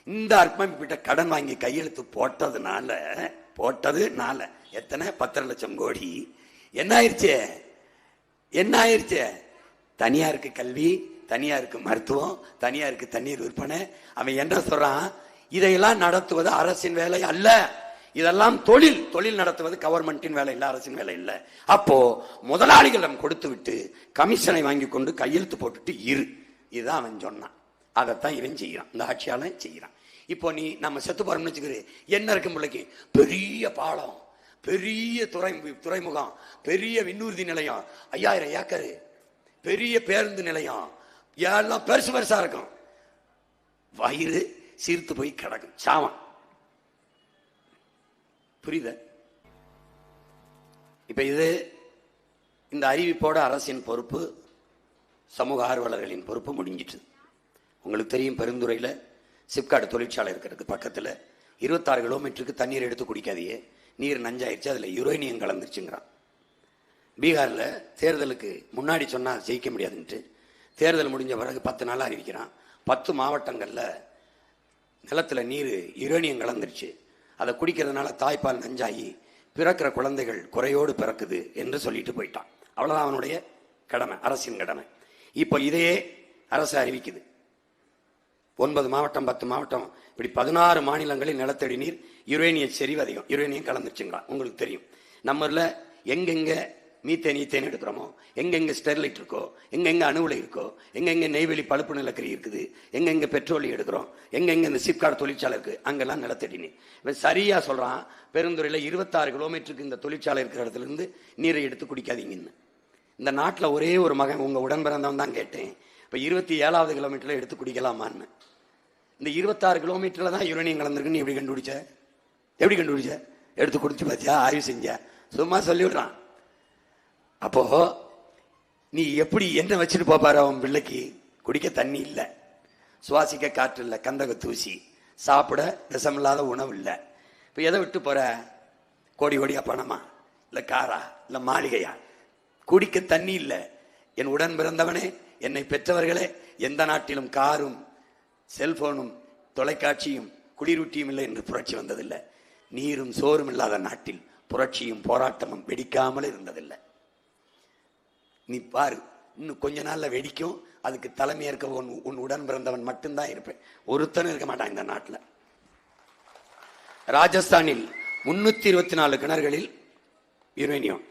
இந்த அமைப்பிட்ட கடன் வாங்கி கையெழுத்து போட்டதுனால எத்தனை 10 லட்சம் கோடி என்ன ஆயிருச்சு? தனியாருக்கு கல்வி, தனியாருக்கு மருத்துவம், தனியாருக்கு தண்ணீர் விற்பனை. அவன் என்ன சொல்றான், இதையெல்லாம் நடத்துவது அரசின் வேலை அல்ல, இதெல்லாம் தொழில் நடத்துவது கவர்மெண்டின் வேலை இல்ல, அரசின் வேலை இல்ல. அப்போ முதலாளிகளிடம் கொடுத்து விட்டு கமிஷனை வாங்கி கொண்டு கையெழுத்து போட்டுட்டு இதுதான் அவன் சொன்னான். அதைத்தான் இவன் செய்யறான், இந்த ஆட்சியாளன் செய்யறான். இப்போ நம்ம செத்து போறோம்னு வச்சுக்கிறது, என்ன இருக்கும் பிள்ளைக்கு, பெரிய பாலம், பெரிய துறைமுகம், பெரிய விண்ணூர்தி நிலையம், 5000 ஏக்கர், பெரிய பேருந்து நிலையம், எல்லாம் பெருசா இருக்கும். வயிறு சீர்த்து போய் கிடக்கும், சாவம். புரியுத? இப்ப இந்த அறிவிப்போட அரசின் பொறுப்பு, சமூக ஆர்வலர்களின் பொறுப்பு முடிஞ்சிட்டு. உங்களுக்கு தெரியும், பெருந்துறையில் சிப்காட் தொழிற்சாலை இருக்கிறது பக்கத்தில் 26 கிலோமீட்டருக்கு தண்ணீர் எடுத்து குடிக்காதையே, நீர் நஞ்சாயிருச்சு, அதில் யுரேனியம் கலந்துருச்சுங்கிறான். பீகாரில் தேர்தலுக்கு முன்னாடி சொன்னால் ஜெயிக்க முடியாதுன்ட்டு தேர்தல் முடிஞ்ச பிறகு 10 நாள் அறிவிக்கிறான். 10 மாவட்டங்களில் நிலத்தில் நீர் யுரேனியம் கலந்துருச்சு, அதை குடிக்கிறதுனால தாய்ப்பால் நஞ்சாகி பிறக்கிற குழந்தைகள் குறையோடு பிறக்குது என்று சொல்லிட்டு போயிட்டான். அவ்வளவுதான் அவனுடைய கடமை, அரசின் கடமை. இப்போ இதையே அரசு அறிவிக்குது. 9 மாவட்டம் 10 மாவட்டம் இப்படி 16 மாநிலங்களில் நிலத்தடி நீர் யுரேனிய செறிவு அதிகம், யுரேனியம் கலந்துருச்சுங்களா. உங்களுக்கு தெரியும், நம்மள எங்கெங்க மீத்தேன் எடுக்கிறோமோ, எங்கெங்க ஸ்டெர்லைட் இருக்கோ, எங்கெங்க அணுவுலை இருக்கோ, எங்கெங்க நெய்வேலி பழுப்பு நிலக்கரி இருக்குது, எங்கெங்க பெட்ரோலியம் எடுக்கிறோம், எங்கெங்க இந்த சிப்காட் தொழிற்சாலை இருக்கு, அங்கெல்லாம் நிலத்தடி நீர். இவன் சரியா சொல்றான், பெருந்துறையில் 26 கிலோமீட்டருக்கு இந்த தொழிற்சாலை இருக்கிற இடத்துல இருந்து நீரை எடுத்து குடிக்காதீங்கன்னு. இந்த நாட்டில் ஒரே ஒரு மகன், உங்க உடன் பிறந்தவன் தான் கேட்டேன், இப்ப 27வது கிலோமீட்டர்ல எடுத்து குடிக்கலாமான்னு. இந்த 26 கிலோமீட்டர்ல தான் யுரேனியம் கலந்துருக்குன்னு எப்படி கண்டுபிடிச்ச? எடுத்து குடிச்சு பார்த்தியா, ஆய்வு செஞ்ச? சும்மா சொல்லிவிடுறான். அப்போ நீ எப்படி என்ன வச்சுட்டு போப்பாரு அவன் பிள்ளைக்கு? குடிக்க தண்ணி இல்லை, சுவாசிக்க காற்று இல்லை, கந்தக தூசி, சாப்பிட விஷமில்லாத உணவு இல்லை. இப்போ எதை விட்டு போற? கோடியா பணமா, இல்லை காரா, இல்லை மாளிகையா? குடிக்க தண்ணி இல்லை. என் உடன் பிறந்தவனே, என்னை பெற்றவர்களே, எந்த நாட்டிலும் காரும் செல்போனும் தொலைக்காட்சியும் குளிரூட்டியும் இல்லை என்று புரட்சி வந்ததில்லை. நீரும் சோறும் இல்லாத நாட்டில் புரட்சியும் போராட்டமும் வெடிக்காமல் இருந்ததில்லை. நீ பாரு, இன்னும் கொஞ்ச நாள்ல வெடிக்கும். அதுக்கு தலைமையேற்க உன் உடன் பிறந்தவன் மட்டும்தான் இருப்பேன், ஒருத்தனும் இருக்க மாட்டான் இந்த நாட்டில். ராஜஸ்தானில் 324 கிணறுகளில் யுரேனியம்.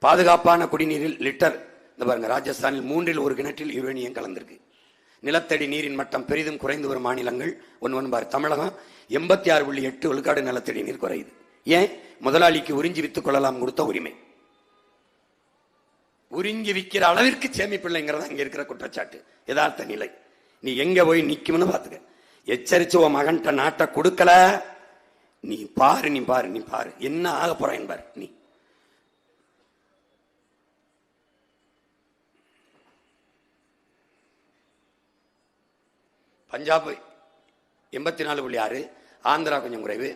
பாதுகாப்பான குடிநீரில் லிட்டர், இந்த பாருங்க, ராஜஸ்தானில் 3இல் 1 கிணற்றில் யுரேனியம் கலந்திருக்கு. நிலத்தடி நீரின் மட்டம் பெரிதும் குறைந்து வரும் மாநிலங்கள் ஒன்று பாரு. தமிழகம் 86.8 விழுக்காடு நிலத்தடி நீர் குறையுது. ஏன்? முதலாளிக்கு உறிஞ்சி வித்துக் கொள்ளலாம் கொடுத்த உரிமை. உறிஞ்சி விற்கிற அளவிற்கு சேமிப்பில்லைங்கிறத அங்க இருக்கிற குற்றச்சாட்டு, யதார்த்த நிலை. நீ எங்க போய் நிக்கும்னு பாத்துக்க. எச்சரிச்சு உன் மகன்கிட்ட நாட்டை கொடுக்கல, நீ பாரு என்ன ஆக போற என்பார். நீ பஞ்சாப் 84.6, ஆந்திரா கொஞ்சம் குறைவு.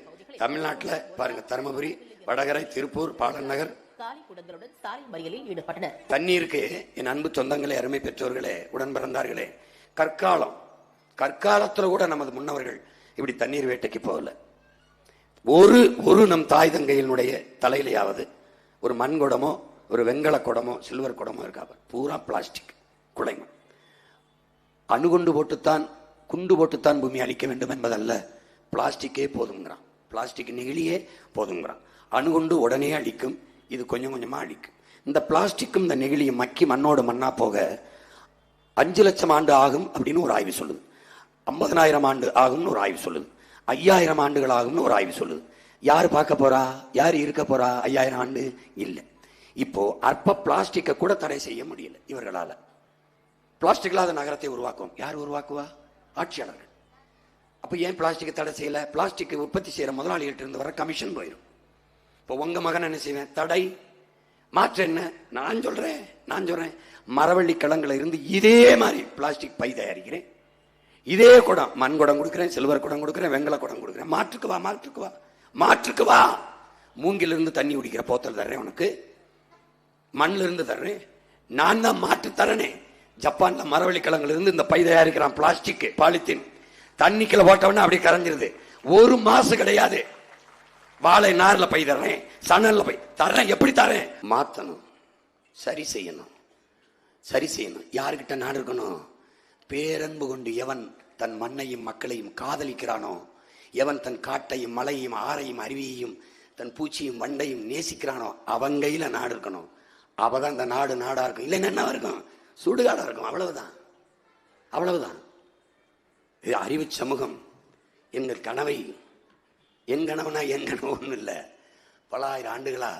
தமிழ்நாட்டில் பாருங்க, தருமபுரி, வடகரை, திருப்பூர், பாலநகர் தண்ணீருக்கு. என் அன்பு சொந்தங்களே, அருமை பெற்றோர்களே, உடன் பிறந்தார்களே, கற்காலத்துல கூட நமது முன்னவர்கள் இப்படி தண்ணீர் வேட்டைக்கு போகல. ஒரு நம் தாய் தங்கையினுடைய தலையிலேயாவது ஒரு மண் குடமோ, ஒரு வெண்கல குடமோ, சில்வர் குடமோ இருக்காது. பூரா பிளாஸ்டிக் குடைமண். அணுகுண்டு குண்டு போட்டுத்தான் பூமி அழிக்க வேண்டும் என்பதல்ல, பிளாஸ்டிக்கே போதுங்கிறான். பிளாஸ்டிக் நெகிழியே போதுங்கிறான். அணுகுண்டு உடனே அழிக்கும், இது கொஞ்சம் கொஞ்சமா அழிக்கும். இந்த பிளாஸ்டிக்கும் இந்த நெகிழியும் மக்கி மண்ணோடு மண்ணா போக 5 லட்சம் ஆண்டு ஆகும் அப்படின்னு ஒரு ஆய்வு சொல்லுது. 50,000 ஆண்டு ஆகும்னு ஒரு ஆய்வு சொல்லுது. 5000 ஆண்டுகள் ஆகும்னு ஒரு ஆய்வு சொல்லுது. யாரு பார்க்க போறா? யாரு இருக்க போறா 5000 ஆண்டு? இல்ல. இப்போ அற்ப பிளாஸ்டிக்கை கூட தடை செய்ய முடியல இவர்களால. பிளாஸ்டிக் இல்லாத நகரத்தை உருவாக்கும். யார் உருவாக்குவா? ஆட்சியாளர்கள். அப்ப ஏன் பிளாஸ்டிக்கை தடை செய்யல? பிளாஸ்டிக் உற்பத்தி செய்யற முதலாளிகிட்ட இருந்து வர கமிஷன் போயிடும். இப்போ உங்க மகன் என்ன செய்வேன்? தடை. மாற்று என்ன? நான் சொல்றேன் மரவள்ளி கிழங்குல இருந்து இதே மாதிரி பிளாஸ்டிக் பை தயாரிக்கிறேன். இதே குடம், மண் குடம் கொடுக்கிறேன், சில்வர் குடம் கொடுக்கிறேன், வெங்கல குடம் கொடுக்கிறேன். மாற்றுக்கு வா. மூங்கிலிருந்து தண்ணி குடிக்கிற போத்தல் தர்றேன் உனக்கு, மண்ணில இருந்து தர்றேன். நான் தான் மாற்று தரனே. ஜப்பான்ல மரவள்ளி கிழங்குல இருந்து இந்த பை தயாரிக்கிறான். பிளாஸ்டிக் பாலித்தீன் தண்ணிக்குள்ள போட்டவன அப்படியே கரைஞ்சிருது. 1 மாசம் கிடையாது. வாழை நார்ல பை தர்றேன், சணல்ல பை தர்றேன். எப்படி தரேன்? மாத்தணும், சரி செய்யணும். யாருக்கிட்ட நாடு இருக்கணும்? பேரன்பு கொண்டு எவன் தன் மண்ணையும் மக்களையும் காதலிக்கிறானோ, எவன் தன் காட்டையும் மலையையும் ஆறையும் அருவியையும் தன் பூச்சியும் வண்டையும் நேசிக்கிறானோ அவன் கையில நாடு இருக்கணும். அவதான் இந்த நாடு நாடா இருக்கும். இல்லைன்னா என்ன இருக்கும்? சுடுகாடா இருக்கும். அவ்வளவுதான். இது அறிவு சமூகம். எங்கள் கனவை, என் கனவுனா என் கனவு ஒன்றும் இல்லை, பல ஆயிரம் ஆண்டுகளா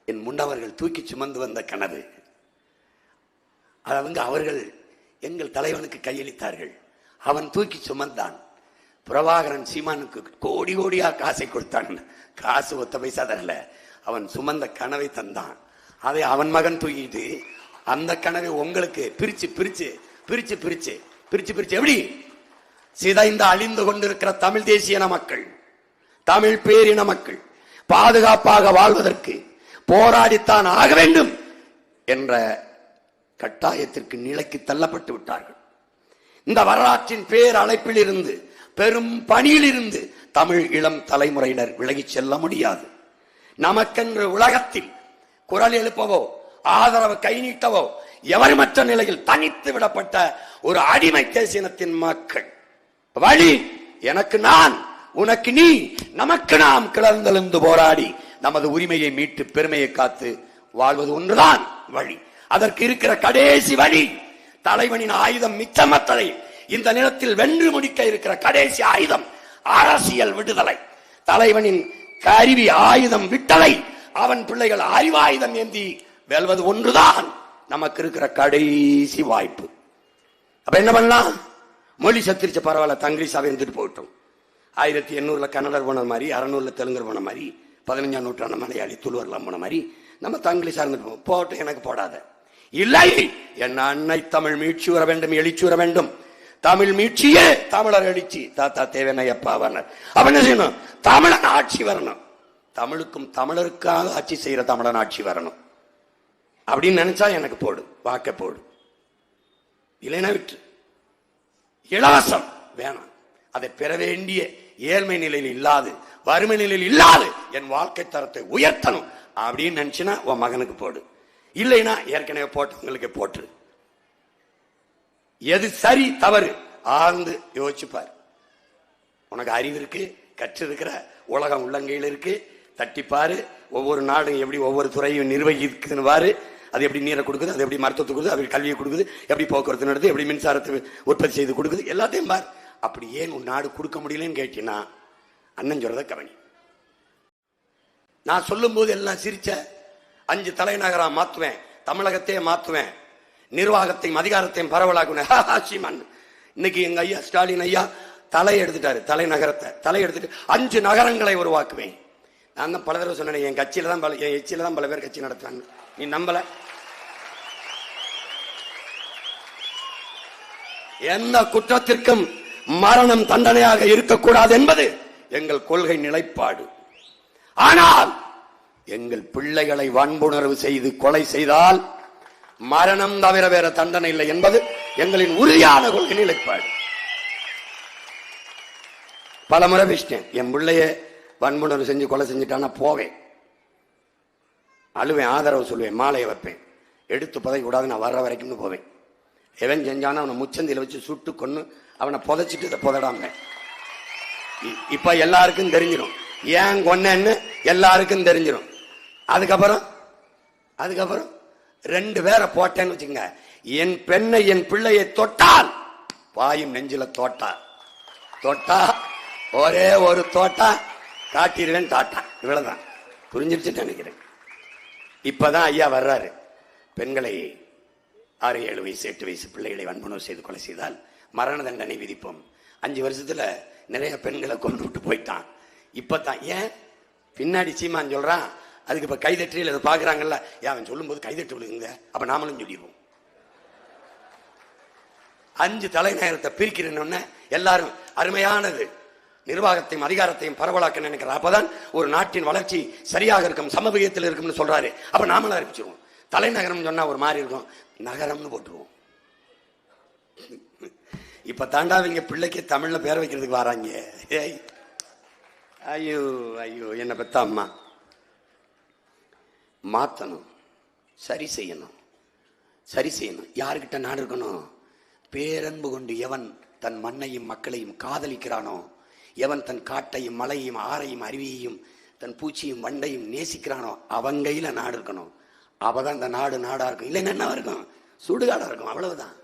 என் முன்னவர்கள் தூக்கி சுமந்து வந்த கனவு. அதை அவர்கள் எங்கள் தலைவனுக்கு கையளித்தார்கள். அவன் தூக்கி சுமந்தான். பிரபாகரன் சீமானுக்கு கோடி கோடியா காசை கொடுத்தான். காசு 1 பைசா தரல. அவன் சுமந்த கனவை தந்தான். அதை அவன் மகன் தூக்கிட்டு அந்த கனவை உங்களுக்கு பிரிச்சு எப்படி சிதைந்து அழிந்து கொண்டிருக்கிற தமிழ் தேசியன மக்கள், தமிழ் பேரின மக்கள் பாதுகாப்பாக வாழ்வதற்கு போராடித்தான் ஆக வேண்டும் என்ற கட்டாயத்திற்கு நிலைக்கு தள்ளப்பட்டு விட்டார்கள். இந்த வரலாற்றின் பேர் அழைப்பில் இருந்து, பெரும் பணியில் இருந்து தமிழ் இளம் தலைமுறையினர் விலகிச் செல்ல முடியாது. நமக்கென்று உலகத்தில் குரல் எழுப்பவோ ஆதரவு கை நீட்டவோ எவருமற்ற நிலையில் தனித்து விடப்பட்ட ஒரு அடிமை தேசியனத்தின் மக்கள். வழி எனக்கு நான், உனக்கு நீ, நமக்கு நாம் கிளர்ந்தெழுந்து போராடி நமது உரிமையை மீட்டு பெருமையை காத்து வாழ்வது ஒன்றுதான் வழி. அதற்கு இருக்கிற கடைசி வழி தலைவனின் ஆயுதம் மிச்சமற்றதை இந்த நிலத்தில் வென்று முடிக்க இருக்கிற கடைசி ஆயுதம் அரசியல் விடுதலை. தலைவனின் கருவி ஆயுதம் விட்டலை, அவன் பிள்ளைகள் அறிவாயுதம் ஏந்தி வெல்வது ஒன்றுதான் நமக்கு இருக்கிற கடைசி வாய்ப்பு. அப்ப என்ன பண்ணலாம்? மொழி சத்திரிச்ச பரவாயில்ல, தங்கிலீஷாவை இருந்துட்டு போட்டோம். 1800 கன்னடர் போன மாதிரி, 600 தெலுங்கர் போன மாதிரி, 15ஆம் நூற்றாண்டு மலையாளி துளுவர்லாம் போன மாதிரி நம்ம தங்கிலீஷா இருந்துட்டு போட்டு எனக்கு போடாத. இல்லை, என் அன்னை தமிழ் மீட்சி வர வேண்டும், எழுச்சி வர வேண்டும். தமிழ் மீட்சியே தமிழர் எழுச்சி. தாத்தா தேவனையப்பா வரணும். அப்ப என்ன செய்யணும்? தமிழன் ஆட்சி வரணும். தமிழுக்கும் தமிழருக்காக ஆட்சி செய்யற தமிழன் ஆட்சி வரணும் அப்படின்னு நினைச்சா எனக்கு போடு, வாக்க போடு. இல்லைன்னா விட்டு. இலவசம் வேணாம். அதை பெற வேண்டிய ஏழ்மை நிலையில் இல்லாது, வறுமை நிலையில் இல்லாது என் வாழ்க்கை தரத்தை உயர்த்தணும் அப்படின்னு நினைச்சுன்னா உன் மகனுக்கு போடு. இல்லைன்னா ஏற்கனவே போட்டவங்களுக்கு போட்டு. எது சரி தவறு ஆழ்ந்து யோசிச்சுப்பார். உனக்கு அறிவு இருக்கு, கற்று இருக்கிற உலகம் உள்ளங்கையில் இருக்கு, தட்டிப்பாரு. ஒவ்வொரு நாடும் எப்படி ஒவ்வொரு துறையும் நிர்வகிக்குதுன்னு பாரு. அது எப்படி நீரை கொடுக்குது, அது எப்படி மருத்துவத்தை கொடுக்குது, அது கல்வியை கொடுக்குது, எப்படி போக்குவரத்து நடக்குது, எப்படி மின்சாரத்தை உற்பத்தி செய்து கொடுக்குது, எல்லாத்தையும் பார். அப்படி ஏன் உன் நாடு கொடுக்க முடியலன்னு கேட்டீங்கன்னா அண்ணன் சொல்றத கவனி. நான் சொல்லும் போது எல்லாம் சிரிச்ச 5 தலைநகரா மாத்துவேன், தமிழகத்தையே மாத்துவேன், நிர்வாகத்தையும் அதிகாரத்தையும் பரவலாக்குவேன். இன்னைக்கு எங்க ஐயா ஸ்டாலின் ஐயா தலை எடுத்துட்டாரு. தலை எடுத்துட்டு 5 நகரங்களை உருவாக்குவேன். நான் தான் பல தடவை சொன்னேன், என் கட்சியில தான் என் எச்சியில தான் பல பேர் கட்சி நடத்துறாங்க. நீ நம்பல? எந்த குற்றத்திற்கும் மரணம் தண்டனையாக இருக்கக்கூடாது என்பது எங்கள் கொள்கை நிலைப்பாடு. ஆனால் எங்கள் பிள்ளைகளை வன்புணர்வு செய்து கொலை செய்தால் மரணம் தவிர வேற தண்டனை இல்லை என்பது எங்களின் உறுதியான கொள்கை நிலைப்பாடு. பல முறை பேசிட்டேன். என் பிள்ளைய வன்புணர்வு செஞ்சு கொலை செஞ்சுட்டானா போவேன், அழுவேன், ஆதரவு சொல்லுவேன், மாலையை வைப்பேன், எடுத்து புதைக்க கூடாது, நான் வர்ற வரைக்கும் போவேன். எவன் செஞ்சானா அவனை முச்சந்தில வச்சு சுட்டு கொன்னு அவனை புதைச்சிட்டு இதை புதடாம. இப்ப எல்லாருக்கும் தெரிஞ்சிடும் ஏன் கொன்னேன்னு எல்லாருக்கும் தெரிஞ்சிடும். அதுக்கப்புறம் 2 பேரை போட்டேன்னு வச்சுங்க, என் பெண்ணை என் பிள்ளையை தொட்டால் வாயும் நெஞ்சில தொட்டா ஒரே ஒரு தோட்டா காட்டிடுவேன் டாட்டா. இவ்வளவுதான். புரிஞ்சிருச்சுன்னு நினைக்கிறேன். இப்பதான் ஐயா வர்றாரு. பெண்களை 6, 7 வயசு 8 வயசு பிள்ளைகளை வன்புணர்வு செய்து கொலை செய்தால் மரண தண்டனை விதிப்போம். 5 வருஷத்துல நிறைய பெண்களை கொண்டு விட்டு போயிட்டான். இப்பதான் ஏன் பின்னாடி சீமான் சொல்றான், அதுக்கு இப்ப கைதற்றியில் அதை பாக்குறாங்கல்ல, அவன் சொல்லும் போது கைதட்டு விழுங்க, அப்ப நாமளும் சொல்லிடுவோம். 5 தலைநகரத்தை பிரிக்கிறேன்னு எல்லாரும் அருமையானது, நிர்வாகத்தையும் அதிகாரத்தையும் பரவலாக்க நினைக்கிறார். அப்பதான் ஒரு நாட்டின் வளர்ச்சி சரியாக இருக்கும், சமவெளியத்தில் இருக்கும்னு சொல்றாரு. அப்ப நாமளும் அறிவிச்சிருவோம். தலைநகரம் சொன்னா ஒரு மாதிரி இருக்கும், நகரம்னு போட்டுருவோம். இப்ப தாண்டாவிங்க பிள்ளைக்கு தமிழ்ல பேர் வைக்கிறதுக்கு வராங்க. ஐயோ ஐயோ, என்ன பெத்த அம்மா. மாத்தணும், சரி செய்யணும். யாருக்கிட்ட நாடு இருக்கணும்? பேரன்பு கொண்டு எவன் தன் மண்ணையும் மக்களையும் காதலிக்கிறானோ, எவன் தன் காட்டையும் மலையையும் ஆறையும் அருவியையும் தன் பூச்சியும் வண்டையும் நேசிக்கிறானோ அவன் கையில நாடு இருக்கணும். அப்பதான் இந்த நாடு நாடா இருக்கும். இல்லைன்னா என்ன இருக்கும்? சுடுகாடா இருக்கும். அவ்வளவுதான்.